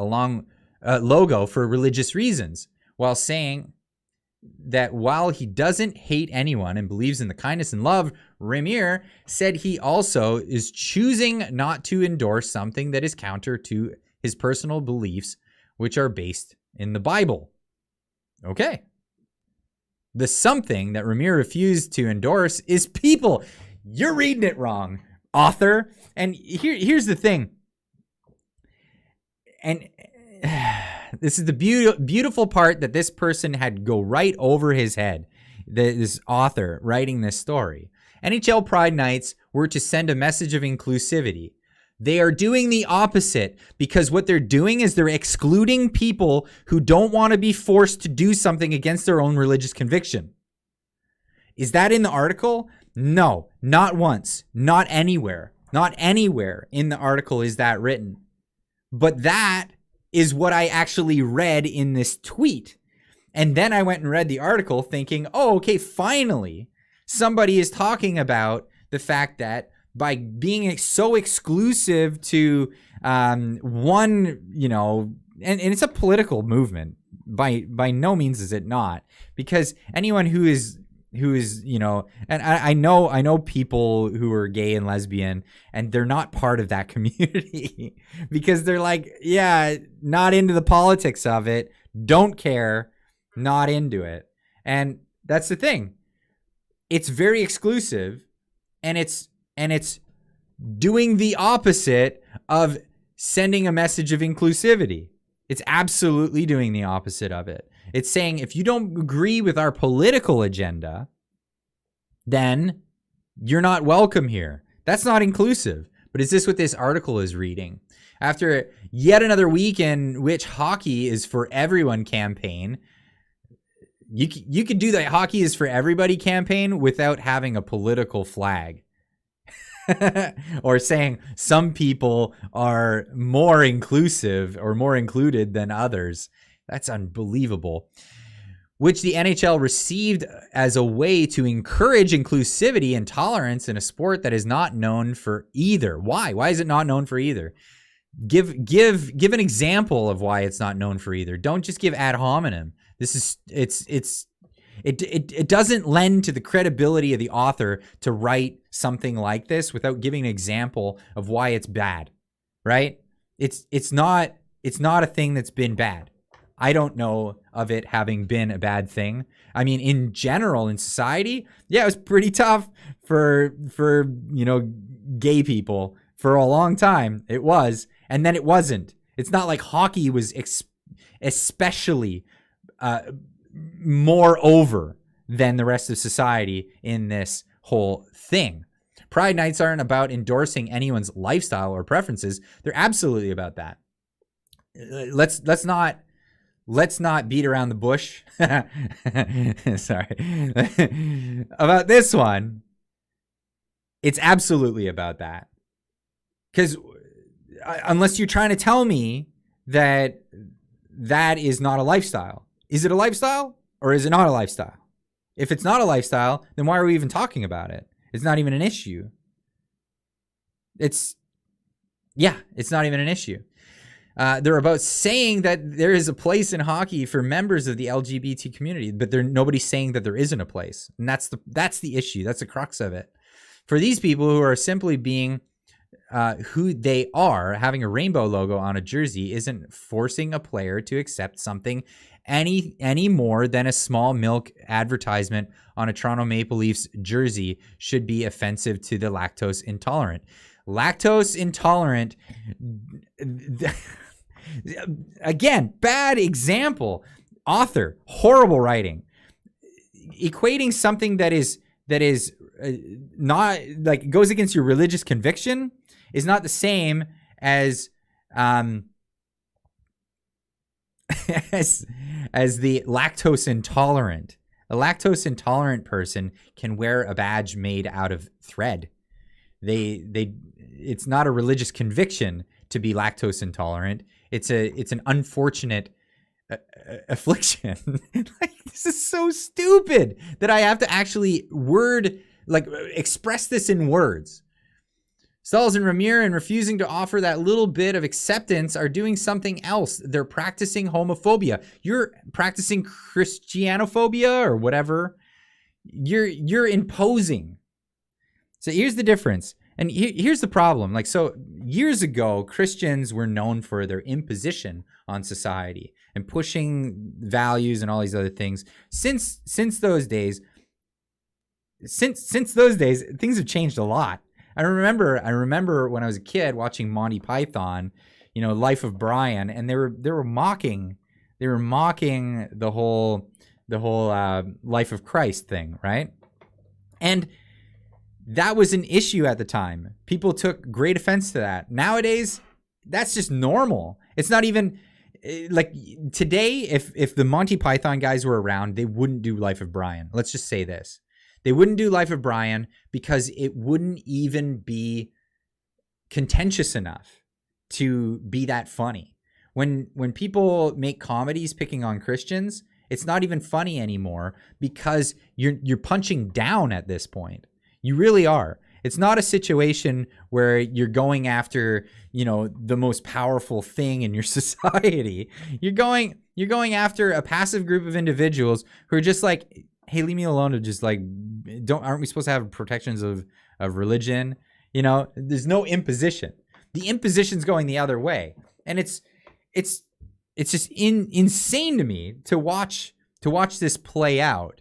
logo for religious reasons, while saying that while he doesn't hate anyone and believes in the kindness and love, Remire said he also is choosing not to endorse something that is counter to his personal beliefs, which are based in the Bible. Okay. The something that Remire refused to endorse is people. You're reading it wrong, author. And here's the thing. And this is the beautiful part that this person had go right over his head. This author writing this story. NHL Pride Nights were to send a message of inclusivity. They are doing the opposite, because what they're doing is they're excluding people who don't want to be forced to do something against their own religious conviction. Is that in the article? No, not once, not anywhere. Not anywhere in the article is that written. But that is what I actually read in this tweet. And then I went and read the article thinking, oh, okay, finally, somebody is talking about the fact that by being so exclusive to one, you know, and it's a political movement. By no means is it not, because anyone who is, you know, and I know people who are gay and lesbian and they're not part of that community because they're like, yeah, not into the politics of it, don't care, not into it. And that's the thing. It's very exclusive, and it's doing the opposite of sending a message of inclusivity. It's absolutely doing the opposite of it. It's saying, if you don't agree with our political agenda, then you're not welcome here. That's not inclusive. But is this what this article is reading? After yet another week in which hockey is for everyone campaign, you could do that hockey is for everybody campaign without having a political flag. Or saying some people are more inclusive or more included than others. That's unbelievable. Which the NHL received as a way to encourage inclusivity and tolerance in a sport that is not known for either. Why? Why is it not known for either? Give an example of why it's not known for either. Don't just give ad hominem. It doesn't lend to the credibility of the author to write something like this without giving an example of why it's bad, right? It's not a thing that's been bad. I don't know of it having been a bad thing. I mean, in general, in society, yeah, it was pretty tough for you know, gay people for a long time. It was, and then it wasn't. It's not like hockey was especially more over than the rest of society in this whole thing. Pride nights aren't about endorsing anyone's lifestyle or preferences. They're absolutely about that. Let's not beat around the bush. Sorry. About this one. It's absolutely about that. Because unless you're trying to tell me that that is not a lifestyle. Is it a lifestyle or is it not a lifestyle? If it's not a lifestyle, then why are we even talking about it? It's not even an issue. It's not even an issue. They're about saying that there is a place in hockey for members of the LGBT community, but nobody's saying that there isn't a place. And that's the issue. That's the crux of it. For these people who are simply being who they are, having a rainbow logo on a jersey isn't forcing a player to accept something any more than a small milk advertisement on a Toronto Maple Leafs jersey should be offensive to the lactose intolerant. Lactose intolerant, again, bad example. Author, horrible writing. Equating something that is not, like, goes against your religious conviction is not the same as as the lactose intolerant. A lactose intolerant person can wear a badge made out of thread. It's not a religious conviction to be lactose intolerant. It's an unfortunate affliction. Like, this is so stupid that I have to actually express this in words. Stalls and Ramir, in refusing to offer that little bit of acceptance, are doing something else. They're practicing homophobia. You're practicing Christianophobia or whatever. You're imposing. So here's the difference. And here's the problem. Like, so years ago, Christians were known for their imposition on society and pushing values and all these other things. Since those days, things have changed a lot. I remember when I was a kid watching Monty Python, you know, Life of Brian, and they were mocking the whole Life of Christ thing, right? And that was an issue at the time. People took great offense to that. Nowadays, that's just normal. It's not even like today. If the Monty Python guys were around, they wouldn't do Life of Brian. Let's just say this. They wouldn't do Life of Brian because it wouldn't even be contentious enough to be that funny. When people make comedies picking on Christians, it's not even funny anymore because you're punching down at this point. You really are. It's not a situation where you're going after, the most powerful thing in your society. You're going after a passive group of individuals who are just like, hey, leave me alone. To just like, aren't we supposed to have protections of religion? There's no imposition. The imposition's going the other way, and it's just insane to me to watch this play out.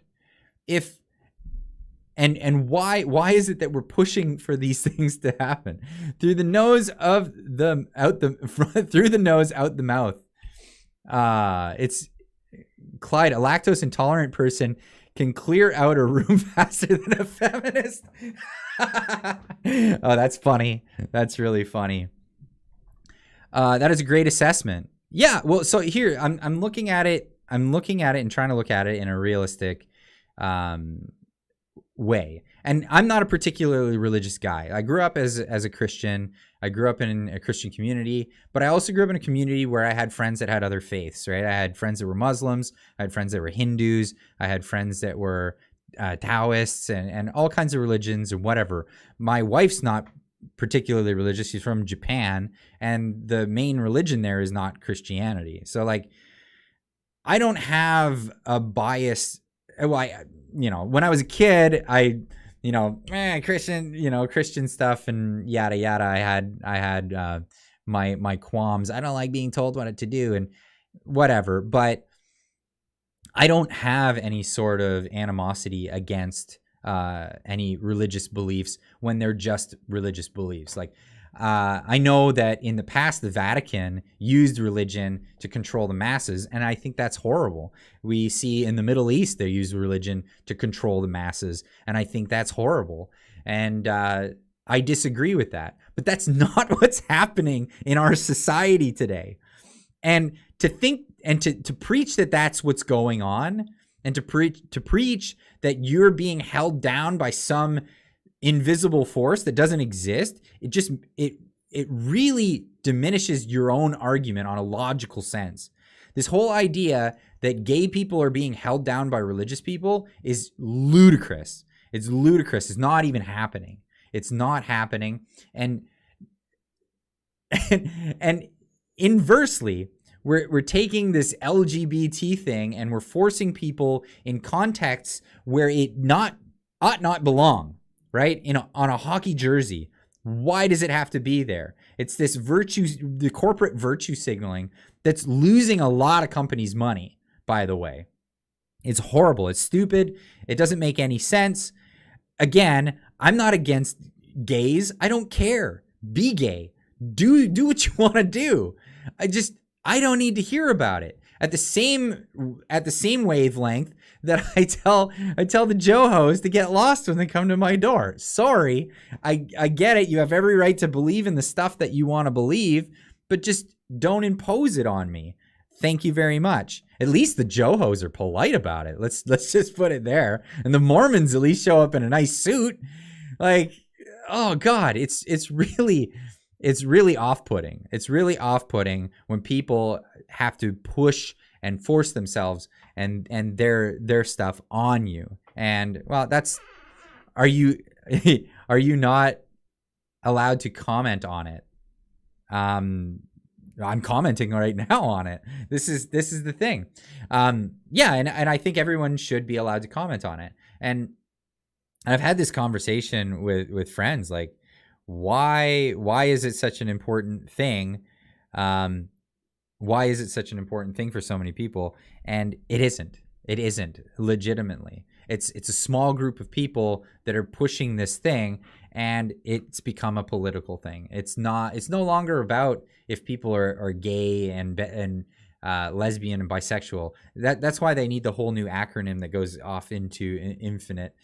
And why is it that we're pushing for these things to happen through the nose out the mouth? It's Clyde, a lactose intolerant person can clear out a room faster than a feminist. Oh, that's funny. That's really funny. That is a great assessment. Yeah. Well, so here I'm looking at it. I'm looking at it and trying to look at it in a realistic way. And I'm not a particularly religious guy. I grew up as a Christian. I grew up in a Christian community, but I also grew up in a community where I had friends that had other faiths, right? I had friends that were Muslims. I had friends that were Hindus. I had friends that were Taoists and all kinds of religions and whatever. My wife's not particularly religious. She's from Japan, and the main religion there is not Christianity. So like, I don't have a bias. Well, when I was a kid, Christian stuff and yada yada. I had my qualms. I don't like being told what to do and whatever. But I don't have any sort of animosity against any religious beliefs when they're just religious beliefs. Like, I know that in the past, the Vatican used religion to control the masses, and I think that's horrible. We see in the Middle East, they use religion to control the masses, and I think that's horrible. And I disagree with that. But that's not what's happening in our society today. And to think and to preach that that's what's going on, and to preach that you're being held down by some invisible force that doesn't exist, it really diminishes your own argument on a logical sense. This whole idea that gay people are being held down by religious people is ludicrous. It's ludicrous. It's not even happening. It's not happening. And inversely, we're taking this LGBT thing and we're forcing people in contexts where it ought not belong. Right? On a hockey jersey. Why does it have to be there? It's this the corporate virtue signaling that's losing a lot of companies' money, by the way. It's horrible. It's stupid. It doesn't make any sense. Again, I'm not against gays. I don't care. Be gay. Do what you want to do. I don't need to hear about it. At the same wavelength that I tell the Johos to get lost when they come to my door. Sorry, I get it. You have every right to believe in the stuff that you want to believe, but just don't impose it on me. Thank you very much. At least the Johos are polite about it. Let's just put it there. And the Mormons at least show up in a nice suit. Like, oh God, it's really off-putting. It's really off-putting when people have to push and force themselves and their stuff on you. And well, are you not allowed to comment on it? I'm commenting right now on it. This is the thing. Yeah, and I think everyone should be allowed to comment on it. And I've had this conversation with friends, like, why is it such an important thing? Why is it such an important thing for so many people? And it isn't legitimately. It's a small group of people that are pushing this thing, and it's become a political thing. It's no longer about if people are gay and lesbian and bisexual. That's why they need the whole new acronym that goes off into infinite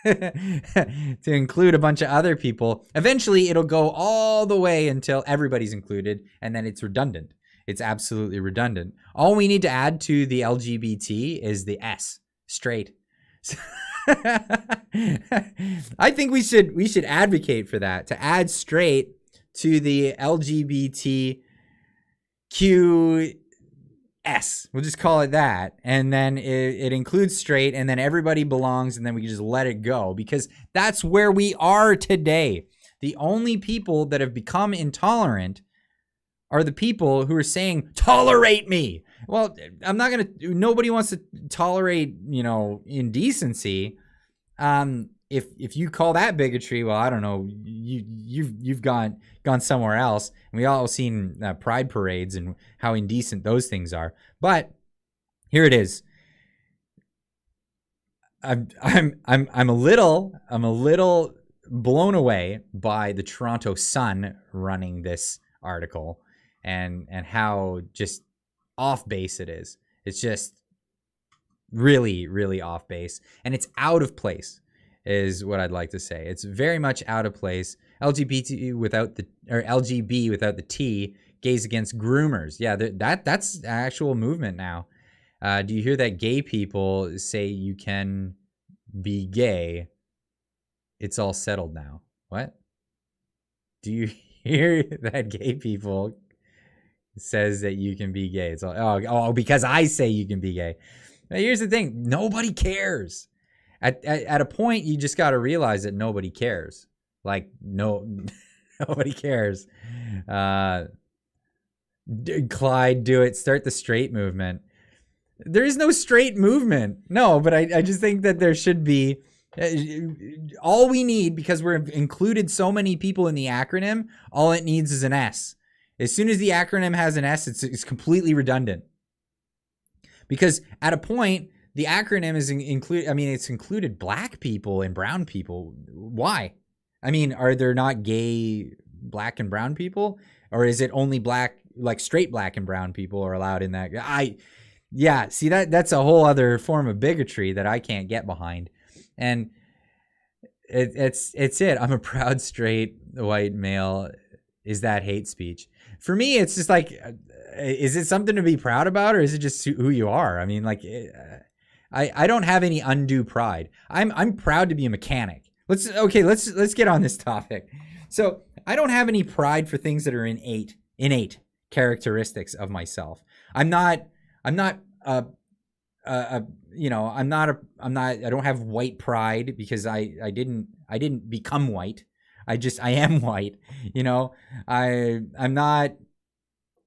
to include a bunch of other people. Eventually, it'll go all the way until everybody's included, and then it's redundant. It's absolutely redundant. All we need to add to the LGBT is the S, straight. I think we should advocate for that, to add straight to the LGBTQS. We'll just call it that. And then it includes straight, and then everybody belongs, and then we can just let it go, because that's where we are today. The only people that have become intolerant are the people who are saying, tolerate me. Well, nobody wants to tolerate, indecency. If you call that bigotry, well, I don't know, you've gone somewhere else. And we all seen pride parades and how indecent those things are. But here it is. I'm a little blown away by the Toronto Sun running this article and how just off base it is. It's just really, really off base, and it's out of place is what I'd like to say. It's very much out of place. LGBT without the T, gays against groomers. Yeah, that's an actual movement now. Do you hear that gay people say you can be gay? It's all settled now. What? Do you hear that gay people says that you can be gay? It's all, because I say you can be gay. Now, here's the thing. Nobody cares. At a point, you just got to realize that nobody cares. Like, nobody cares. Clyde, do it. Start the straight movement. There is no straight movement. No, but I just think that there should be. All we need, because we're included so many people in the acronym, all it needs is an S. As soon as the acronym has an S, it's completely redundant. Because at a point, the acronym is it's included black people and brown people. Why? I mean, are there not gay black and brown people? Or is it only black, like straight black and brown people are allowed in that? See, that's a whole other form of bigotry that I can't get behind. And it's it. I'm a proud straight white male. Is that hate speech? For me, it's just like, is it something to be proud about, or is it just who you are? I mean, like, I don't have any undue pride. I'm proud to be a mechanic. Let's get on this topic. So I don't have any pride for things that are innate characteristics of myself. I don't have white pride because I didn't become white. I am white, I'm not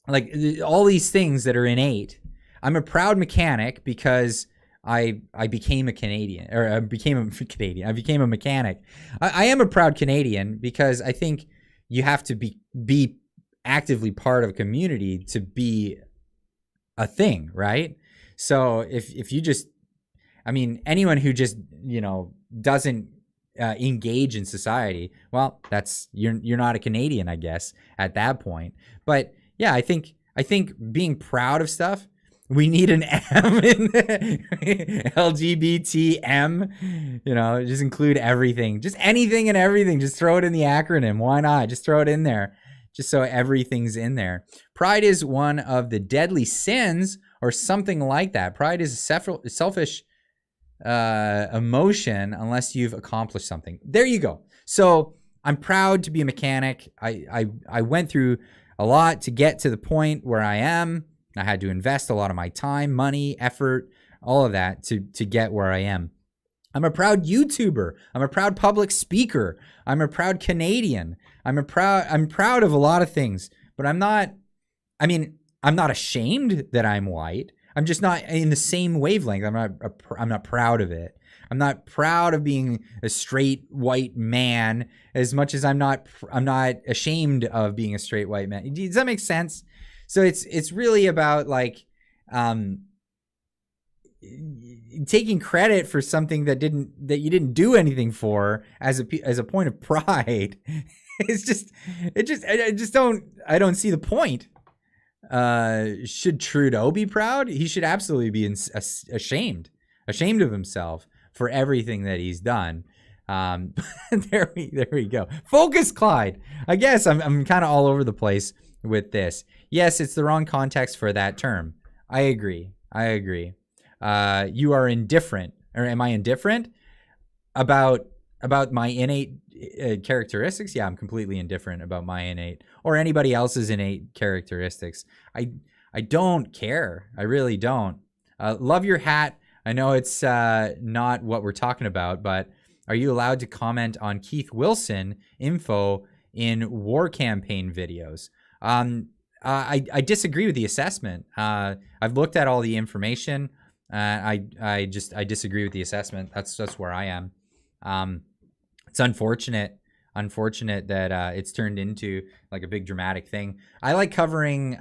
like all these things that are innate. I'm a proud mechanic because I became a Canadian, or I became a Canadian. I became a mechanic. I am a proud Canadian because I think you have to be actively part of a community to be a thing, right? So if you just, anyone who just, doesn't engage in society, well, that's you're not a Canadian, I guess, at that point. But yeah, I think being proud of stuff, we need an M in LGBTM, just include everything, just anything and everything, just throw it in the acronym. Why not? Just throw it in there, just so everything's in there. Pride is one of the deadly sins, or something like that. Pride is a selfish emotion unless you've accomplished something. There you go. So I'm proud to be a mechanic. I went through a lot to get to the point where I am. I had to invest a lot of my time, money, effort, all of that to get where I am. I'm a proud YouTuber. I'm a proud public speaker. I'm a proud Canadian. I'm proud of a lot of things, but I'm not ashamed that I'm white. I'm just not in the same wavelength. I'm not proud of it. I'm not proud of being a straight white man as much as I'm not ashamed of being a straight white man. Does that make sense? So it's really about like taking credit for something that you didn't do anything for as a point of pride. I don't see the point. Should Trudeau be proud? He should absolutely be ashamed of himself for everything that he's done. There we go. Focus, Clyde. I guess I'm kind of all over the place with this. Yes, it's the wrong context for that term. I agree. You are indifferent. Or am I indifferent? about my innate characteristics, yeah, I'm completely indifferent about my innate or anybody else's innate characteristics. I don't care. I really don't. Love your hat. I know it's not what we're talking about, but are you allowed to comment on Keith Wilson info in war campaign videos? I disagree with the assessment. I've looked at all the information. I disagree with the assessment. That's where I am. It's unfortunate that it's turned into like a big dramatic thing. I like covering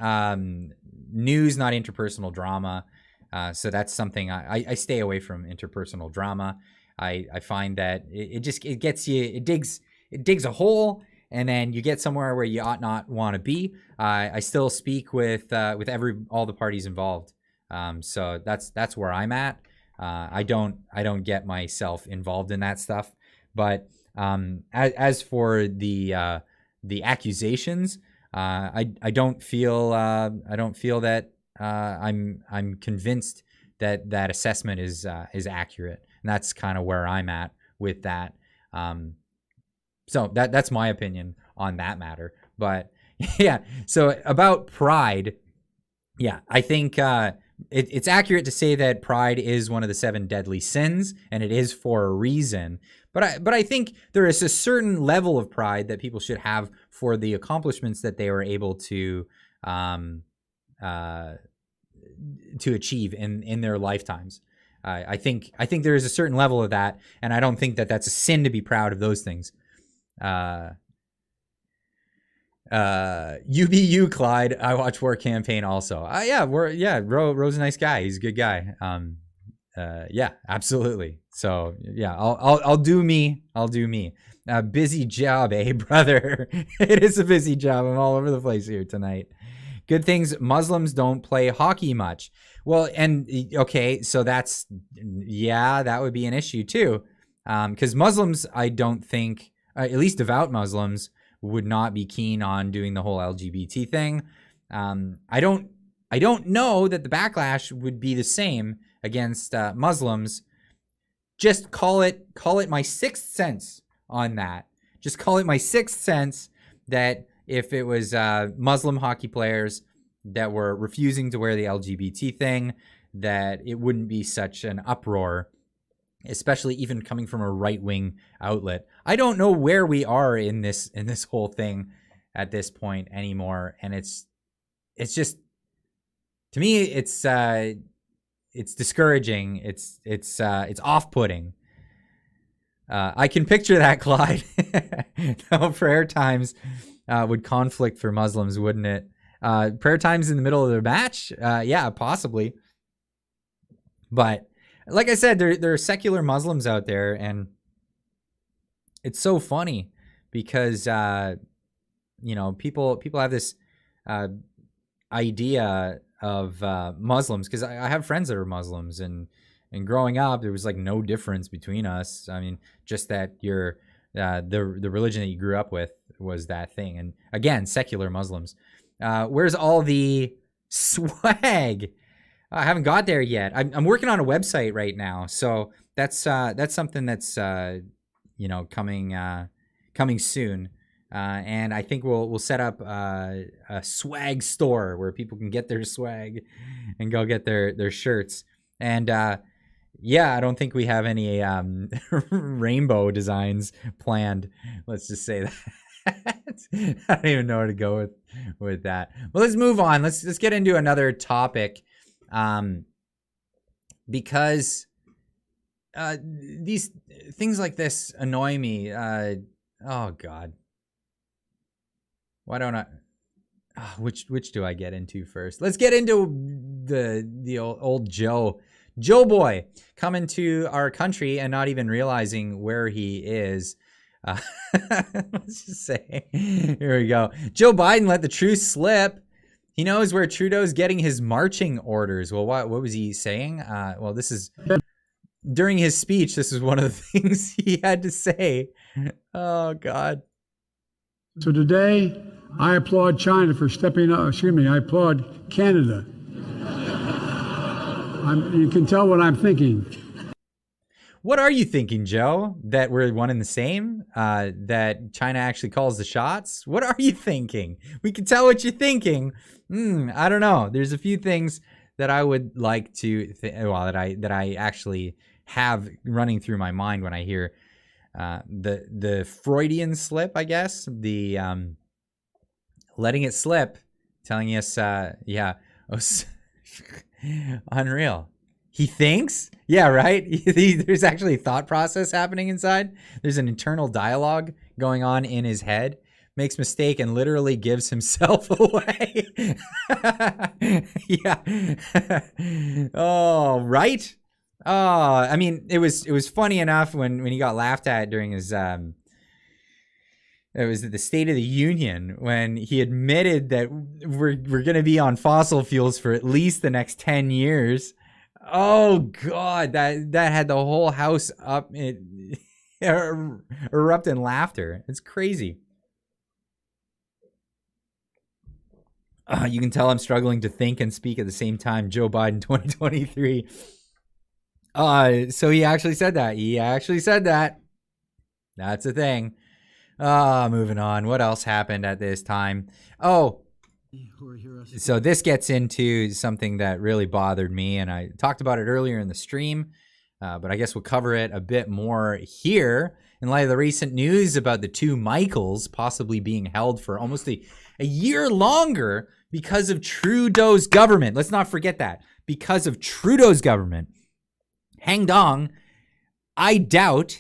news, not interpersonal drama. So that's something I stay away from interpersonal drama. I find that it gets you, it digs a hole, and then you get somewhere where you ought not want to be. I still speak with all the parties involved. So that's where I'm at. I don't get myself involved in that stuff. But as for the accusations, I don't feel that I'm convinced that assessment is accurate, and that's kind of where I'm at with that. So that's my opinion on that matter. But yeah, so about pride, yeah, I think it's accurate to say that pride is one of the 7 deadly sins, and it is for a reason. But I think there is a certain level of pride that people should have for the accomplishments that they were able to achieve in their lifetimes. I think there is a certain level of that, and I don't think that that's a sin to be proud of those things. UBU Clyde, I watch War Campaign also. Ro's a nice guy. He's a good guy. Yeah, absolutely. So yeah, I'll do me. I'll do me. Busy job, eh, brother? It is a busy job. I'm all over the place here tonight. Good things. Muslims don't play hockey much. Well, and okay, so that would be an issue too. Because Muslims, I don't think, at least devout Muslims, would not be keen on doing the whole LGBT thing. I don't know that the backlash would be the same against Muslims. Just call it my sixth sense on that. Just call it my sixth sense that if it was Muslim hockey players that were refusing to wear the LGBT thing, that it wouldn't be such an uproar, especially even coming from a right-wing outlet. I don't know where we are in this whole thing at this point anymore, and it's just, to me, it's discouraging. It's off-putting. I can picture that, Clyde. No, prayer times would conflict for Muslims, wouldn't it? Prayer times in the middle of their match? Yeah, possibly. But like I said, there are secular Muslims out there, and it's so funny because people have this idea of Muslims, because I have friends that are Muslims, and growing up there was like no difference between us. I mean, just that you're the religion that you grew up with was that thing. And again, secular Muslims. Where's all the swag? I haven't got there yet. I'm working on a website right now, so that's something that's coming soon. And I think we'll set up a swag store where people can get their swag and go get their shirts. And yeah, I don't think we have any rainbow designs planned. Let's just say that. I don't even know where to go with that. Well, let's move on. Let's get into another topic. Because these things like this annoy me. Oh God, why don't I? Which do I get into first? Let's get into the old Joe boy coming to our country and not even realizing where he is. Let's just say, here we go. Joe Biden let the truth slip. He knows where Trudeau's getting his marching orders. Well, what was he saying? Well, this is during his speech. This is one of the things he had to say. Oh, God. So today, I applaud China for stepping up. Excuse me, I applaud Canada. You can tell what I'm thinking. What are you thinking, Joe? That we're one and the same? That China actually calls the shots? What are you thinking? We can tell what you're thinking. I don't know. There's a few things that I would like to, that I actually have running through my mind when I hear the Freudian slip, I guess, the letting it slip, telling us, unreal. He thinks? Yeah, right? There's actually a thought process happening inside. There's an internal dialogue going on in his head. Makes mistake and literally gives himself away. Yeah. Oh, right? Oh, I mean, it was funny enough when he got laughed at during his it was the State of the Union when he admitted that we're going to be on fossil fuels for at least the next 10 years. Oh God, that had the whole house up, erupt in laughter. It's crazy. You can tell I'm struggling to think and speak at the same time. Joe Biden 2023. So he actually said that. That's a thing. Moving on. What else happened at this time? Oh, so this gets into something that really bothered me, and I talked about it earlier in the stream, but I guess we'll cover it a bit more here in light of the recent news about the two Michaels possibly being held for almost a year longer because of Trudeau's government. Let's not forget that. Because of Trudeau's government. Hang Dong, I doubt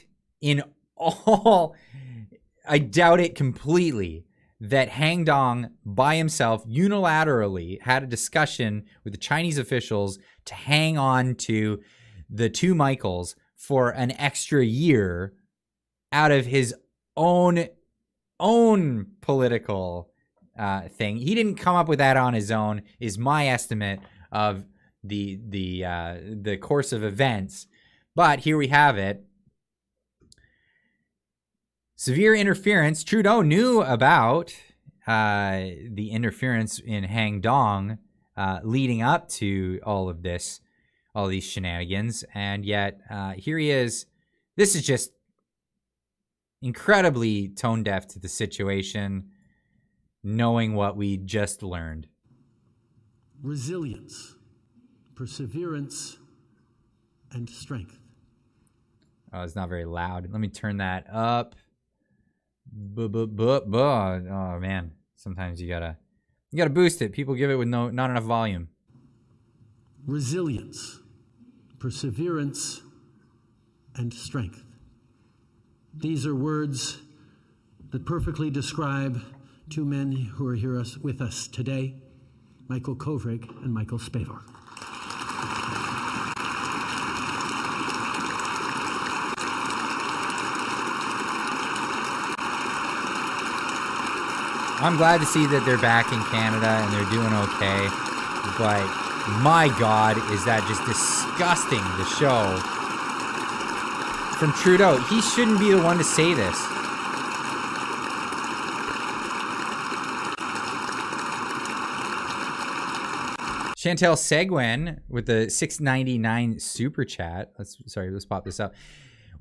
it completely that Hang Dong by himself unilaterally had a discussion with the Chinese officials to hang on to the two Michaels for an extra year out of his own political thing. He didn't come up with that on his own, is my estimate of the course of events. But here we have it. Severe interference. Trudeau knew about the interference in Hang Dong leading up to all of this, all these shenanigans, and yet here he is. This is just incredibly tone deaf to the situation, knowing what we just learned. Resilience, perseverance, and strength. Oh, it's not very loud. Let me turn that up. Oh man, sometimes you gotta boost it. People give it with not enough volume. Resilience, perseverance, and strength. These are words that perfectly describe two men who are here with us today, Michael Kovrig and Michael Spavor. I'm glad to see that they're back in Canada and they're doing okay, but my God, is that just disgusting to show from Trudeau. He shouldn't be the one to say this. Chantel Seguin with the $6.99 super chat. Let's pop this up.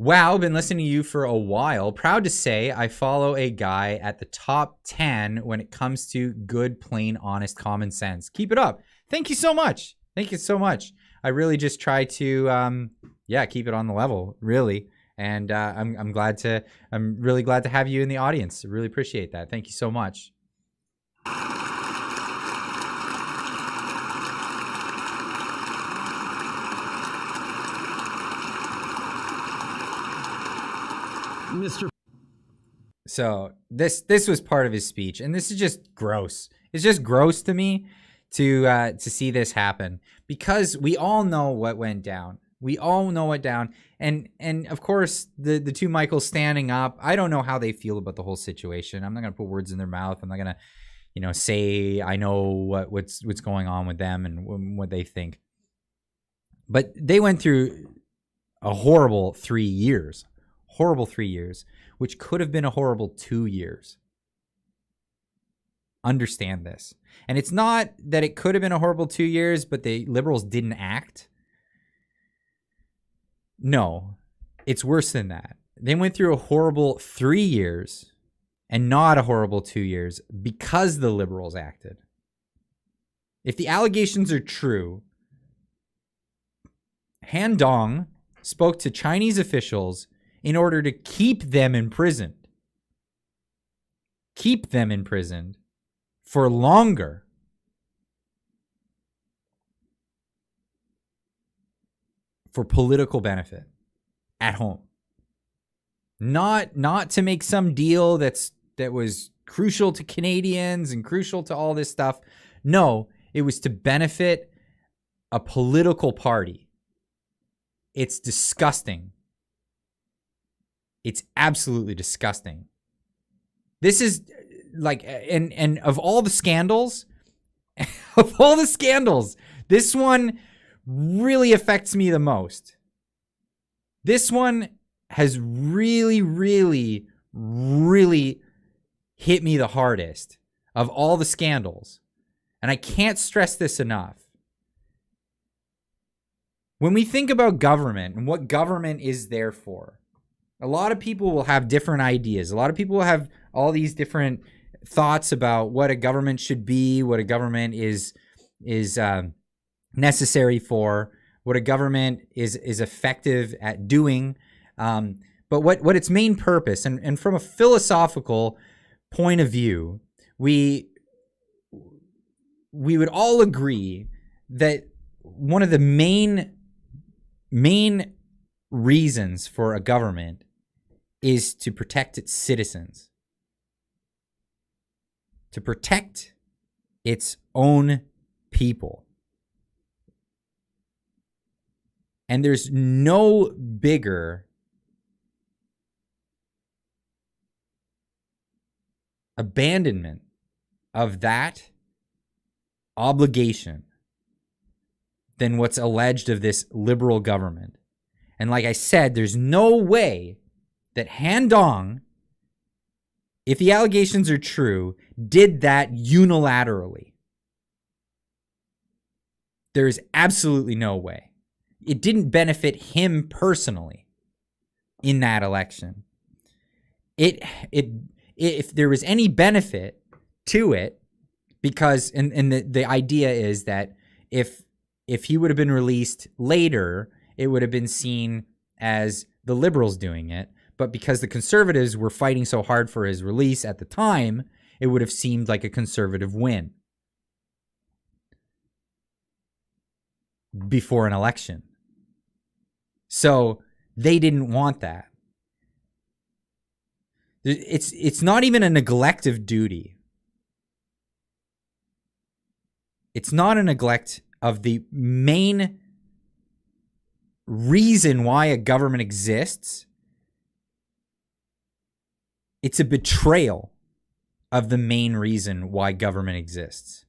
Wow, been listening to you for a while. Proud to say I follow a guy at the top 10 when it comes to good, plain, honest common sense. Keep it up. Thank you so much. Thank you so much. I really just try to, keep it on the level, really. And I'm really glad to have you in the audience. I really appreciate that. Thank you so much. Mr. So this was part of his speech, and this is just gross. It's just gross to me to see this happen, because we all know what went down. We all know what down, and of course the two Michaels standing up. I don't know how they feel about the whole situation. I'm not gonna put words in their mouth. I'm not gonna, say I know what's going on with them and what they think. But they went through a horrible 3 years. Horrible 3 years, which could have been a horrible 2 years. Understand this. And it's not that it could have been a horrible 2 years, but the Liberals didn't act. No. it's worse than that. They went through a horrible 3 years and not a horrible 2 years because the liberals acted. If the allegations are true, Han Dong spoke to Chinese officials in order to keep them imprisoned. Keep them imprisoned for longer. For political benefit at home. Not to make some deal that was crucial to Canadians and crucial to all this stuff. No, it was to benefit a political party. It's disgusting. It's absolutely disgusting. This is like, and of all the scandals, this one really affects me the most. This one has really, really, really hit me the hardest of all the scandals. And I can't stress this enough. When we think about government and what government is there for, a lot of people will have different ideas. A lot of people will have all these different thoughts about what a government should be, what a government is necessary for, what a government is effective at doing, but what its main purpose, and from a philosophical point of view, we would all agree that one of the main reasons for a government is to protect its citizens, to protect its own people. And there's no bigger abandonment of that obligation than what's alleged of this liberal government. And like I said, there's no way that Han Dong, if the allegations are true, did that unilaterally. There is absolutely no way. It didn't benefit him personally in that election. If there was any benefit to it, because and the idea is that if he would have been released later, it would have been seen as the liberals doing it. But because the conservatives were fighting so hard for his release at the time, it would have seemed like a conservative win before an election. So they didn't want that. It's not even a neglect of duty. It's not a neglect of the main reason why a government exists. It's a betrayal of the main reason why government exists.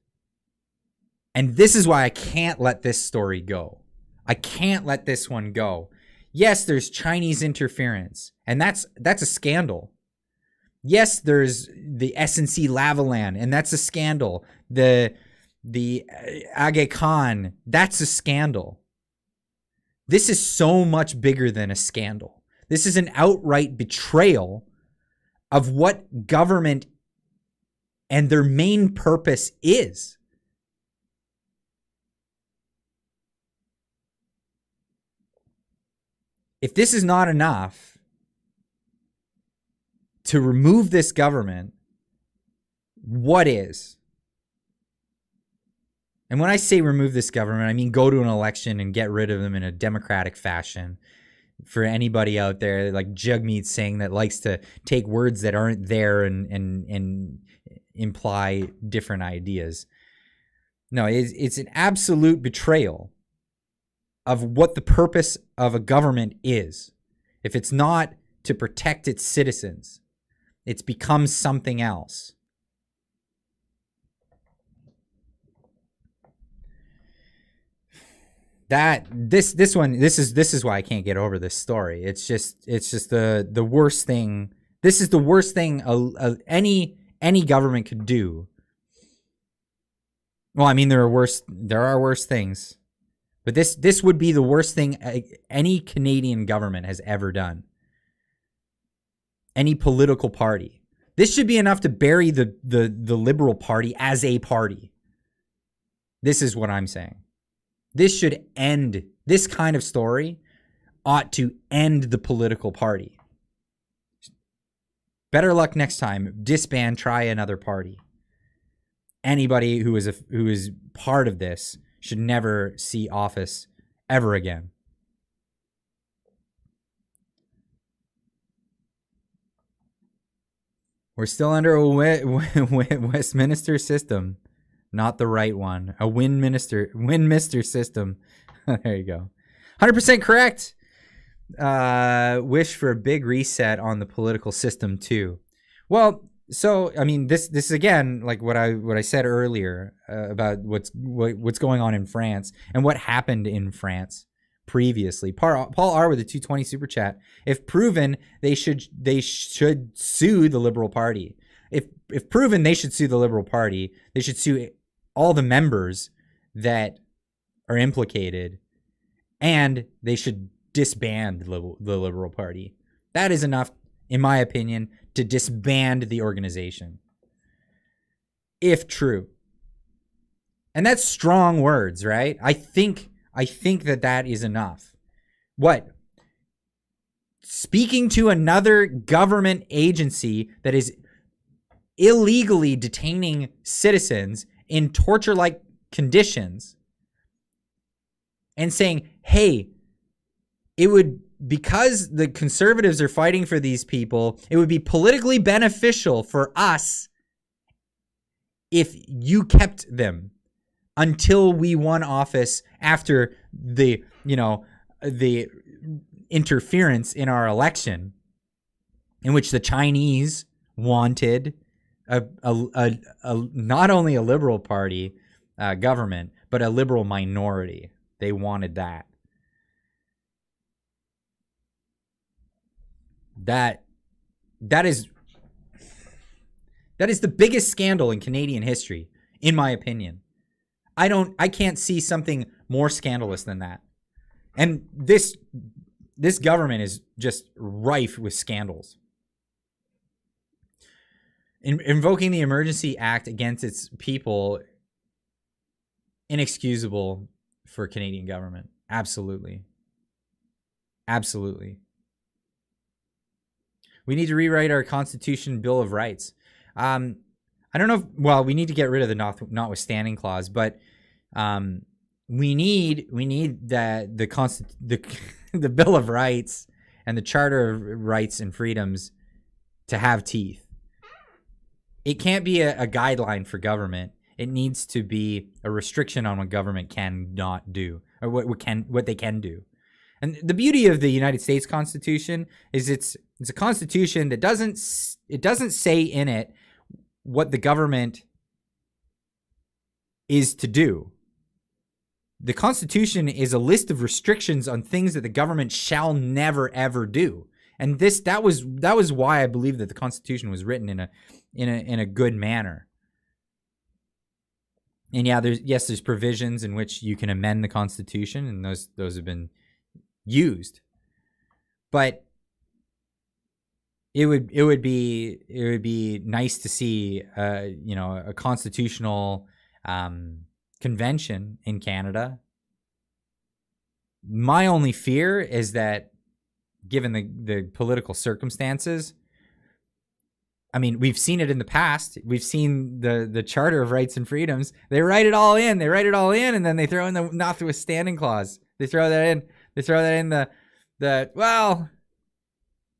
And this is why I can't let this story go. I can't let this one go. Yes, there's Chinese interference, and that's a scandal. Yes, there's the SNC Lavalin, and that's a scandal. The Aga Khan, that's a scandal. This is so much bigger than a scandal. This is an outright betrayal of what government and their main purpose is. If this is not enough to remove this government, what is? And when I say remove this government, I mean go to an election and get rid of them in a democratic fashion. For anybody out there like Jugmeat saying that likes to take words that aren't there and imply different ideas. No, it's an absolute betrayal of what the purpose of a government is. If it's not to protect its citizens, it's become something else. This is why I can't get over this story. It's just the worst thing. This is the worst thing any government could do. Well, I mean there are worse things, But this would be the worst thing any Canadian government has ever done. Any political party. This should be enough to bury the Liberal Party as a party. This is what I'm saying. This should end, this kind of story ought to end the political party. Better luck next time. Disband, try another party. Anybody who is part of this should never see office ever again. We're still under a Westminster system, not the right one. A Westminster system. There you go. 100% correct. Wish for a big reset on the political system too. Well, so I mean, this is again like what I said earlier about what's going on in France and what happened in France previously. Paul R with a 220 super chat. If proven, they should sue the Liberal Party. If proven, they should sue the Liberal Party. They should sue all the members that are implicated, and they should disband the Liberal Party. That is enough, in my opinion, to disband the organization. If true. And that's strong words, right? I think that is enough. What? Speaking to another government agency that is illegally detaining citizens in torture-like conditions and saying, hey, it would, because the conservatives are fighting for these people, it would be politically beneficial for us if you kept them until we won office after the interference in our election, in which the Chinese wanted a not only a Liberal Party government, but a liberal minority. They wanted that. That is the biggest scandal in Canadian history, in my opinion. I can't see something more scandalous than that. And this government is just rife with scandals. Invoking the Emergency Act against its people, inexcusable for Canadian government. Absolutely. Absolutely. We need to rewrite our Constitution Bill of Rights. I don't know if, we need to get rid of the notwithstanding clause, but we need the Bill of Rights and the Charter of Rights and Freedoms to have teeth. It can't be a guideline for government. It needs to be a restriction on what government cannot do, or what they can do. And the beauty of the United States Constitution is it's a constitution that doesn't say in it what the government is to do. The Constitution is a list of restrictions on things that the government shall never ever do. And that was why I believe that the Constitution was written in a good manner. And yeah, there's provisions in which you can amend the Constitution, and those have been used. But it would be nice to see a constitutional convention in Canada. My only fear is that, given the political circumstances, I mean, we've seen it in the past. We've seen the Charter of Rights and Freedoms. They write it all in. And then they throw in the notwithstanding clause. They throw that in.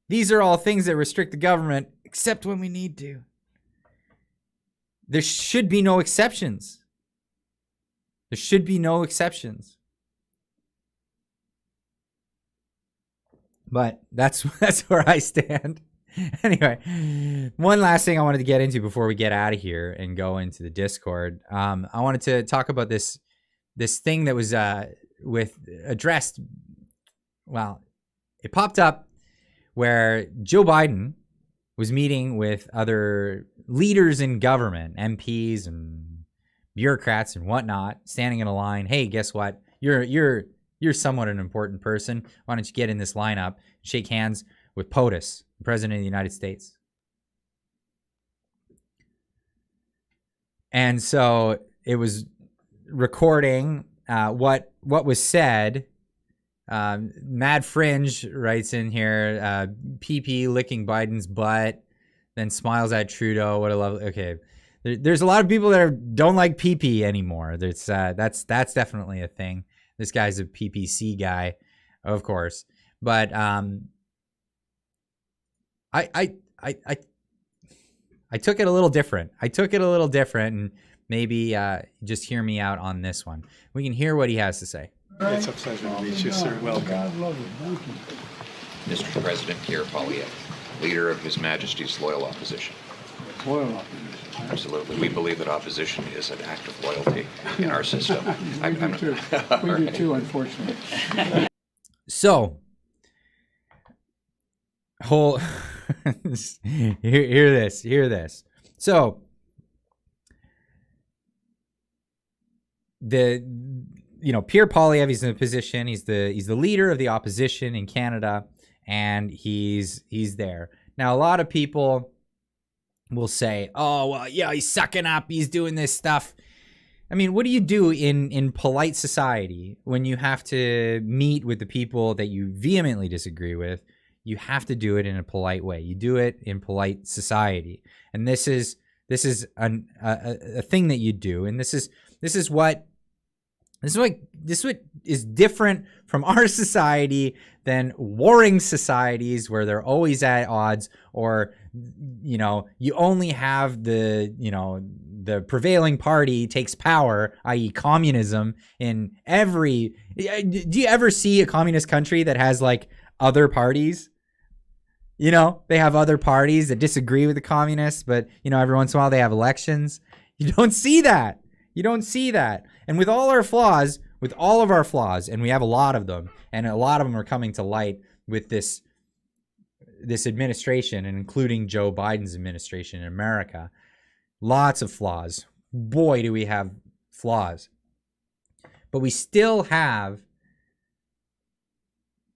These are all things that restrict the government, except when we need to. There should be no exceptions. There should be no exceptions. But that's where I stand. Anyway, one last thing I wanted to get into before we get out of here and go into the Discord. I wanted to talk about this thing that was addressed. Well, it popped up where Joe Biden was meeting with other leaders in government, MPs and bureaucrats and whatnot, standing in a line. Hey, guess what? you're somewhat an important person. Why don't you get in this lineup, shake hands with POTUS, the President of the United States? And so it was recording what was said. Mad Fringe writes in here, PP licking Biden's butt, then smiles at Trudeau. What a lovely. Okay, there's a lot of people that don't like PP anymore. That's definitely a thing. This guy's a PPC guy, of course, but I took it a little different. And maybe just hear me out on this one. We can hear what he has to say. It's a pleasure to meet you, sir. Welcome. God love you. Thank you. Mr. President Pierre Poilievre, leader of His Majesty's loyal opposition. Loyal opposition. Absolutely. We believe that opposition is an act of loyalty in our system. We do too. We do too, unfortunately. So, hear this. So, Pierre Poilievre, he's in a position. He's the leader of the opposition in Canada, and he's there. Now, a lot of people will say, "Oh, well, yeah, he's sucking up. He's doing this stuff." I mean, what do you do in polite society when you have to meet with the people that you vehemently disagree with? You have to do it in a polite way. You do it in polite society, and this is a thing that you do, and this is what is different from our society than warring societies where they're always at odds, or you only have the prevailing party takes power, i.e. communism, in every. Do you ever see a communist country that has like other parties? They have other parties that disagree with the communists, but every once in a while they have elections. You don't see that. And with all our flaws, and we have a lot of them, and a lot of them are coming to light with this administration, and including Joe Biden's administration in America. Lots of flaws. Boy, do we have flaws. But we still have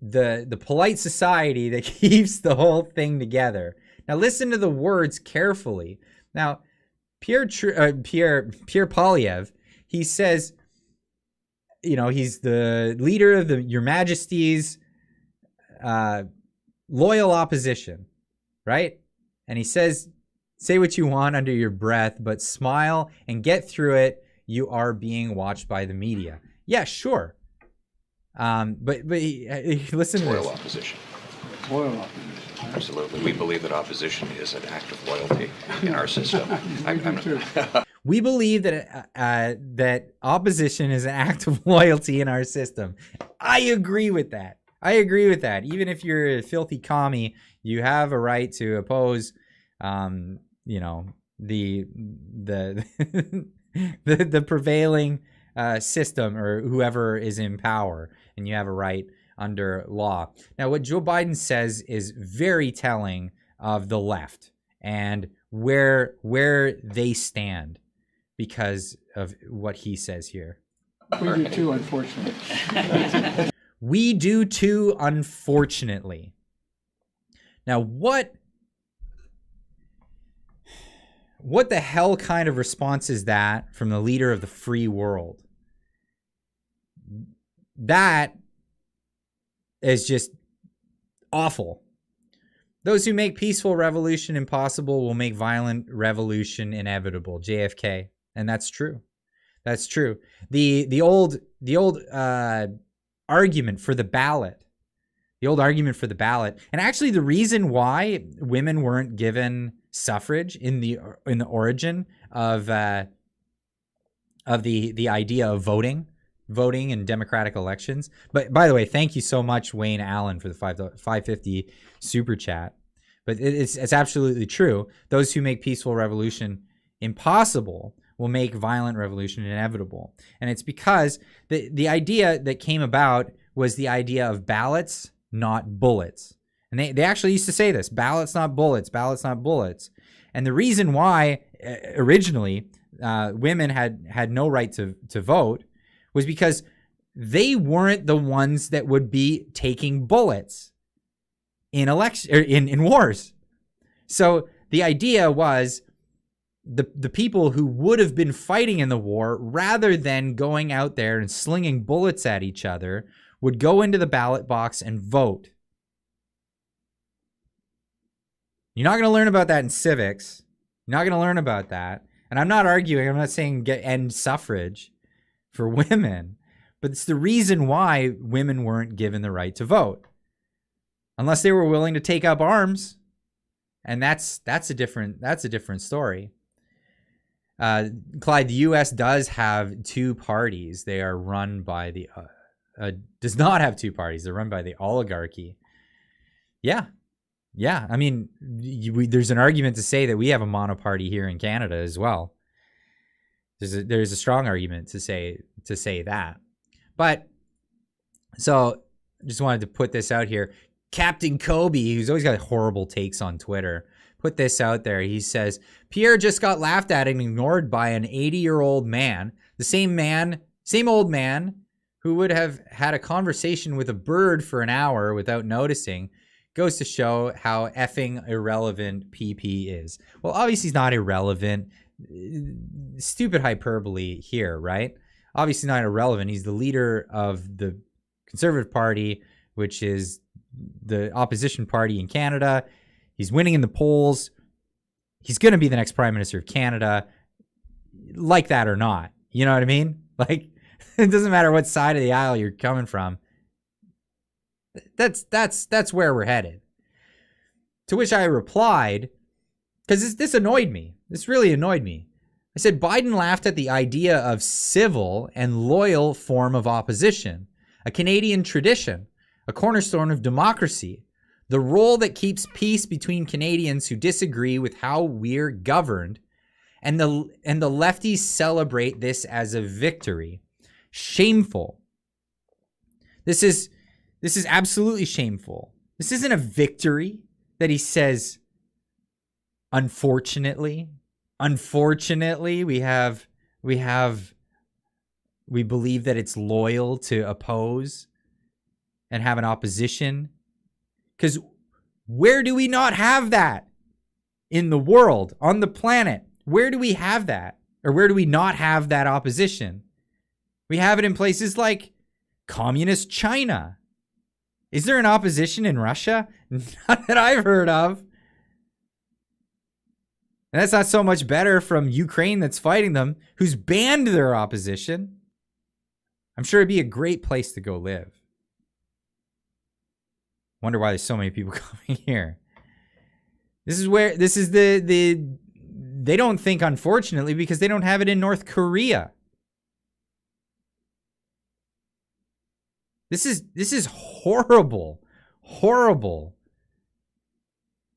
the polite society that keeps the whole thing together. Now listen to the words carefully. Now, Pierre Poilievre, he says, he's the leader of Your Majesty's loyal opposition, right? And he says, say what you want under your breath, but smile and get through it. You are being watched by the media. Yeah, sure. But listen to Loyal this. opposition. Loyal opposition. Absolutely. We believe that opposition is an act of loyalty in our system. We do too. We believe that that opposition is an act of loyalty in our system. I agree with that. Even if you're a filthy commie, you have a right to oppose, the the prevailing system or whoever is in power, and you have a right under law. Now, what Joe Biden says is very telling of the left and where they stand because of what he says here. We do too, unfortunately. We do too, unfortunately. Now, what the hell kind of response is that from the leader of the free world? That is just awful. Those who make peaceful revolution impossible will make violent revolution inevitable. JFK. And that's true. That's true. The old argument for the ballot. And actually the reason why women weren't given suffrage in the origin of the idea of voting in democratic elections. But by the way, thank you so much, Wayne Allen, for the 550 super chat. But it's absolutely true. Those who make peaceful revolution impossible will make violent revolution inevitable. And it's because the idea that came about was the idea of ballots, not bullets. And they actually used to say this: ballots, not bullets, ballots, not bullets. And the reason why originally women had no right to vote was because they weren't the ones that would be taking bullets in in wars. So the idea was the people who would have been fighting in the war, rather than going out there and slinging bullets at each other, would go into the ballot box and vote. You're not going to learn about that in civics. You're not going to learn about that. And I'm not arguing. I'm not saying end suffrage for women. But it's the reason why women weren't given the right to vote. Unless they were willing to take up arms. And that's a different story. Clyde, the U.S. does have two parties. They are run by the... does not have two parties. They're run by the oligarchy. Yeah. Yeah, I mean, there's an argument to say that we have a monoparty here in Canada as well. There's a strong argument to say that. But so just wanted to put this out here. Captain Kobe, who's always got horrible takes on Twitter, put this out there. He says, Pierre just got laughed at and ignored by an 80-year-old man, the same old man who would have had a conversation with a bird for an hour without noticing. Goes to show how effing irrelevant PP is. Well, obviously he's not irrelevant. Stupid hyperbole here, right? Obviously not irrelevant. He's the leader of the Conservative Party, which is the opposition party in Canada. He's winning in the polls. He's going to be the next Prime Minister of Canada, like that or not. You know what I mean? Like, it doesn't matter what side of the aisle you're coming from. That's where we're headed. To which I replied, because this annoyed me. This really annoyed me. I said, Biden laughed at the idea of civil and loyal form of opposition, a Canadian tradition, a cornerstone of democracy, the role that keeps peace between Canadians who disagree with how we're governed, and the lefties celebrate this as a victory. Shameful. This is absolutely shameful. This isn't a victory that he says, unfortunately, we believe that it's loyal to oppose and have an opposition. Because where do we not have that in the world, on the planet? Where do we have that? Or where do we not have that opposition? We have it in places like communist China. Is there an opposition in Russia? Not that I've heard of. And that's not so much better from Ukraine that's fighting them, who's banned their opposition. I'm sure it'd be a great place to go live. Wonder why there's so many people coming here. This is they don't think, unfortunately, because they don't have it in North Korea. This is horrible.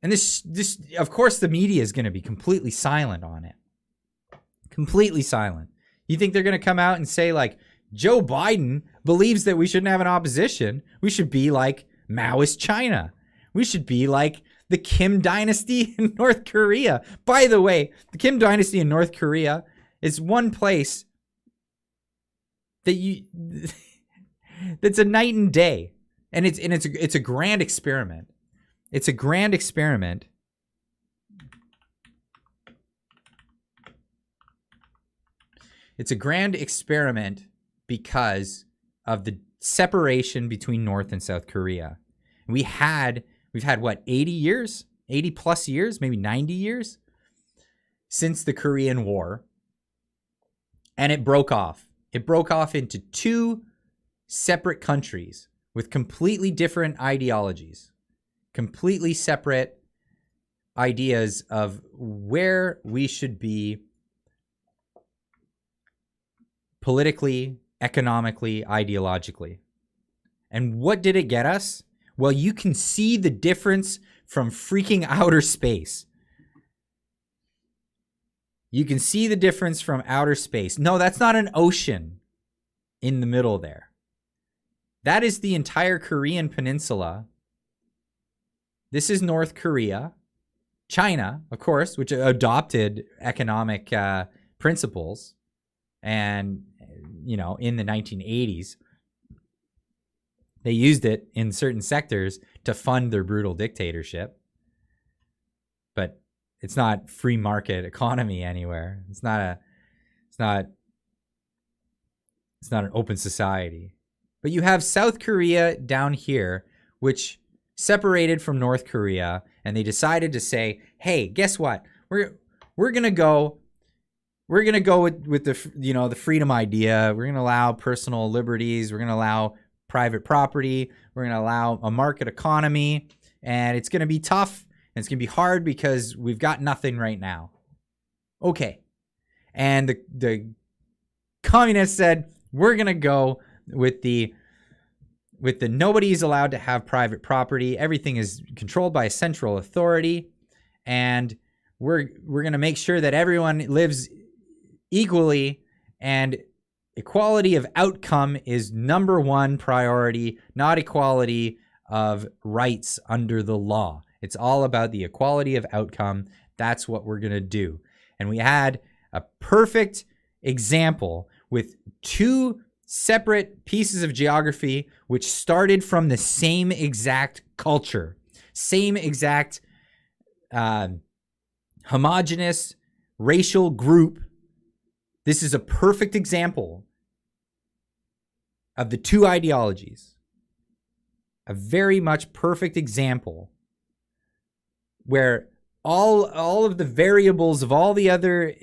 And this of course the media is going to be completely silent on it. Completely silent. You think they're going to come out and say, like, Joe Biden believes that we shouldn't have an opposition. We should be like Maoist China. We should be like the Kim dynasty in North Korea. By the way, the Kim dynasty in North Korea is one place that that's a night and day. And it's a grand experiment. It's a grand experiment. It's a grand experiment because of the separation between North and South Korea. We've had what, 80 years, 80 plus years, maybe 90 years since the Korean War. And it broke off. It broke off into two separate countries with completely different ideologies, completely separate ideas of where we should be politically, economically, ideologically. And what did it get us? Well, you can see the difference from freaking outer space. You can see the difference from outer space. No, that's not an ocean in the middle there. That is the entire Korean peninsula. This is North Korea. China, of course, which adopted economic principles and, in the 1980s, They used it in certain sectors to fund their brutal dictatorship. But it's not free market economy anywhere. It's not an open society. But you have South Korea down here, which separated from North Korea, and they decided to say, "Hey, guess what? We're gonna go with the freedom idea. We're gonna allow personal liberties. We're gonna allow private property. We're gonna allow a market economy, and it's gonna be tough and it's gonna be hard because we've got nothing right now." Okay, and the communists said, "We're gonna go with the nobody's allowed to have private property. Everything is controlled by a central authority, and we're going to make sure that everyone lives equally, and equality of outcome is number one priority, not equality of rights under the law. It's all about the equality of outcome. That's what we're going to do." And we had a perfect example with two separate pieces of geography which started from the same exact culture, same exact homogenous racial group. This is a perfect example of the two ideologies. A very much perfect example where all of the variables of all the other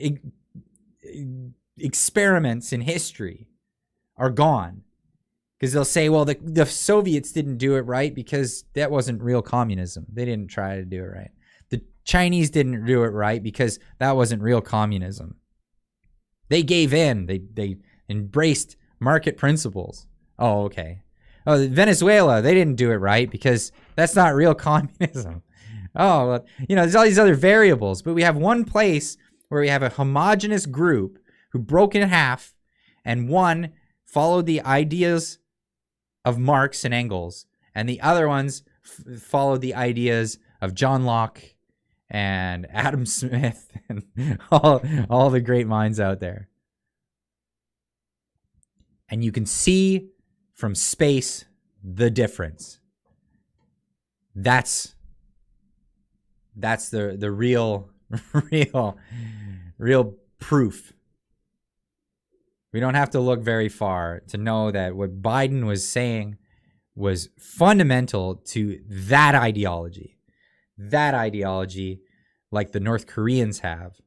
experiments in history are gone. Because they'll say, well, the Soviets didn't do it right because that wasn't real communism. They didn't try to do it right. The Chinese didn't do it right because that wasn't real communism. They gave in. They embraced market principles. Oh, okay. Oh, Venezuela, they didn't do it right because that's not real communism. Oh, well, there's all these other variables. But we have one place where we have a homogenous group who broke in half, and one followed the ideas of Marx and Engels, and the other ones followed the ideas of John Locke and Adam Smith and all the great minds out there. And you can see from space the difference. That's the real proof. We don't have to look very far to know that what Biden was saying was fundamental to that ideology. That ideology, like the North Koreans have.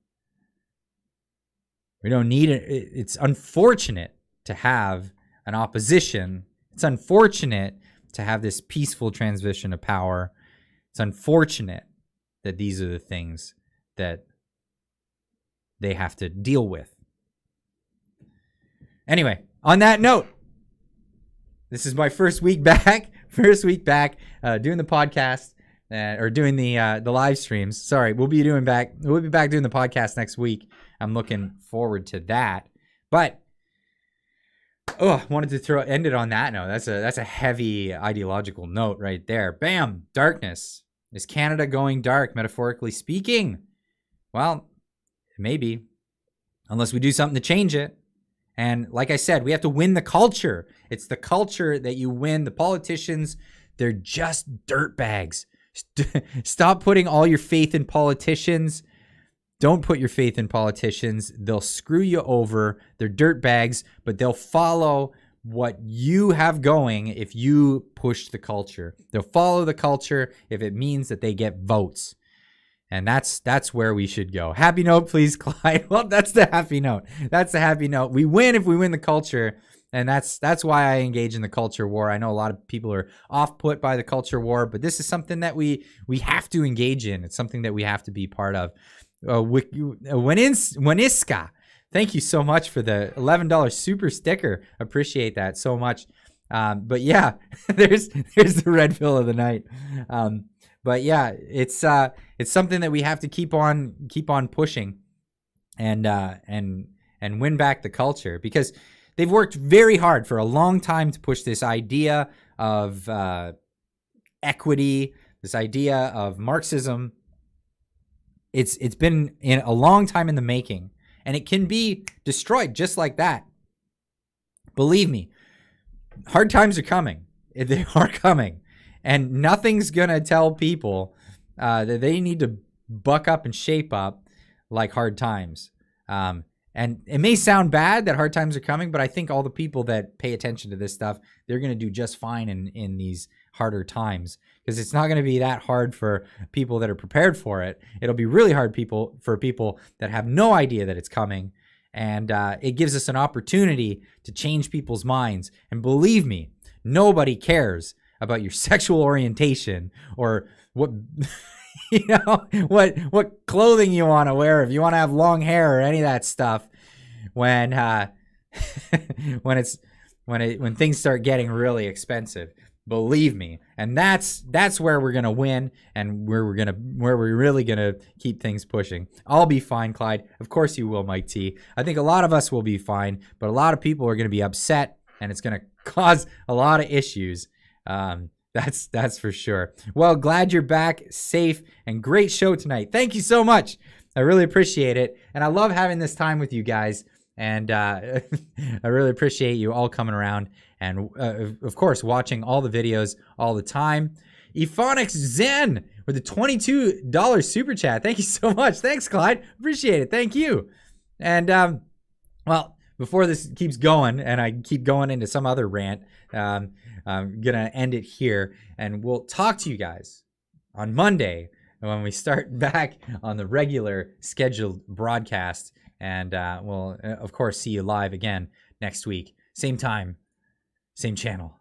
We don't need it. It's unfortunate to have an opposition. It's unfortunate to have this peaceful transition of power. It's unfortunate that these are the things that they have to deal with. Anyway, on that note, this is my first week back doing the podcast or doing the live streams. Sorry, we'll be back doing the podcast next week. I'm looking forward to that. But wanted to end it on that note. That's a heavy ideological note right there. Bam, darkness. Is Canada going dark, metaphorically speaking? Well, maybe, unless we do something to change it. And like I said, we have to win the culture. It's the culture that you win. The politicians, they're just dirtbags. Stop putting all your faith in politicians. Don't put your faith in politicians. They'll screw you over. They're dirtbags, but they'll follow what you have going if you push the culture. They'll follow the culture if it means that they get votes. And that's where we should go. Happy note, please, Clyde. Well, that's the happy note. That's the happy note. We win if we win the culture. And that's why I engage in the culture war. I know a lot of people are off-put by the culture war, but this is something that we have to engage in. It's something that we have to be part of. Weniska, thank you so much for the $11 super sticker. Appreciate that so much. But yeah, there's the red pill of the night. But yeah, it's something that we have to keep on pushing, and win back the culture, because they've worked very hard for a long time to push this idea of equity, this idea of Marxism. It's been in a long time in the making, and it can be destroyed just like that. Believe me, hard times are coming. they are coming, and nothing's gonna tell people that they need to buck up and shape up like hard times. And it may sound bad that hard times are coming, but I think all the people that pay attention to this stuff, they're going to do just fine in these harder times, because it's not going to be that hard for people that are prepared for it. It'll be really hard for people that have no idea that it's coming. And it gives us an opportunity to change people's minds. And believe me, nobody cares about your sexual orientation or what what clothing you want to wear, if you want to have long hair or any of that stuff, when when things start getting really expensive. Believe me. And that's where we're gonna win, and where we're really gonna keep things pushing. I'll be fine, Clyde. Of course you will, Mike T. I think a lot of us will be fine, but a lot of people are gonna be upset, and it's gonna cause a lot of issues. That's for sure. Well, glad you're back, safe, and great show tonight. Thank you so much. I really appreciate it, and I love having this time with you guys. And I really appreciate you all coming around, and of course watching all the videos all the time. Ephonics Zen with the $22 super chat. Thank you so much. Thanks, Clyde. Appreciate it. Thank you. And well, before this keeps going and I keep going into some other rant, I'm gonna end it here, and we'll talk to you guys on Monday when we start back on the regular scheduled broadcast. And we'll, of course, see you live again next week. Same time, same channel.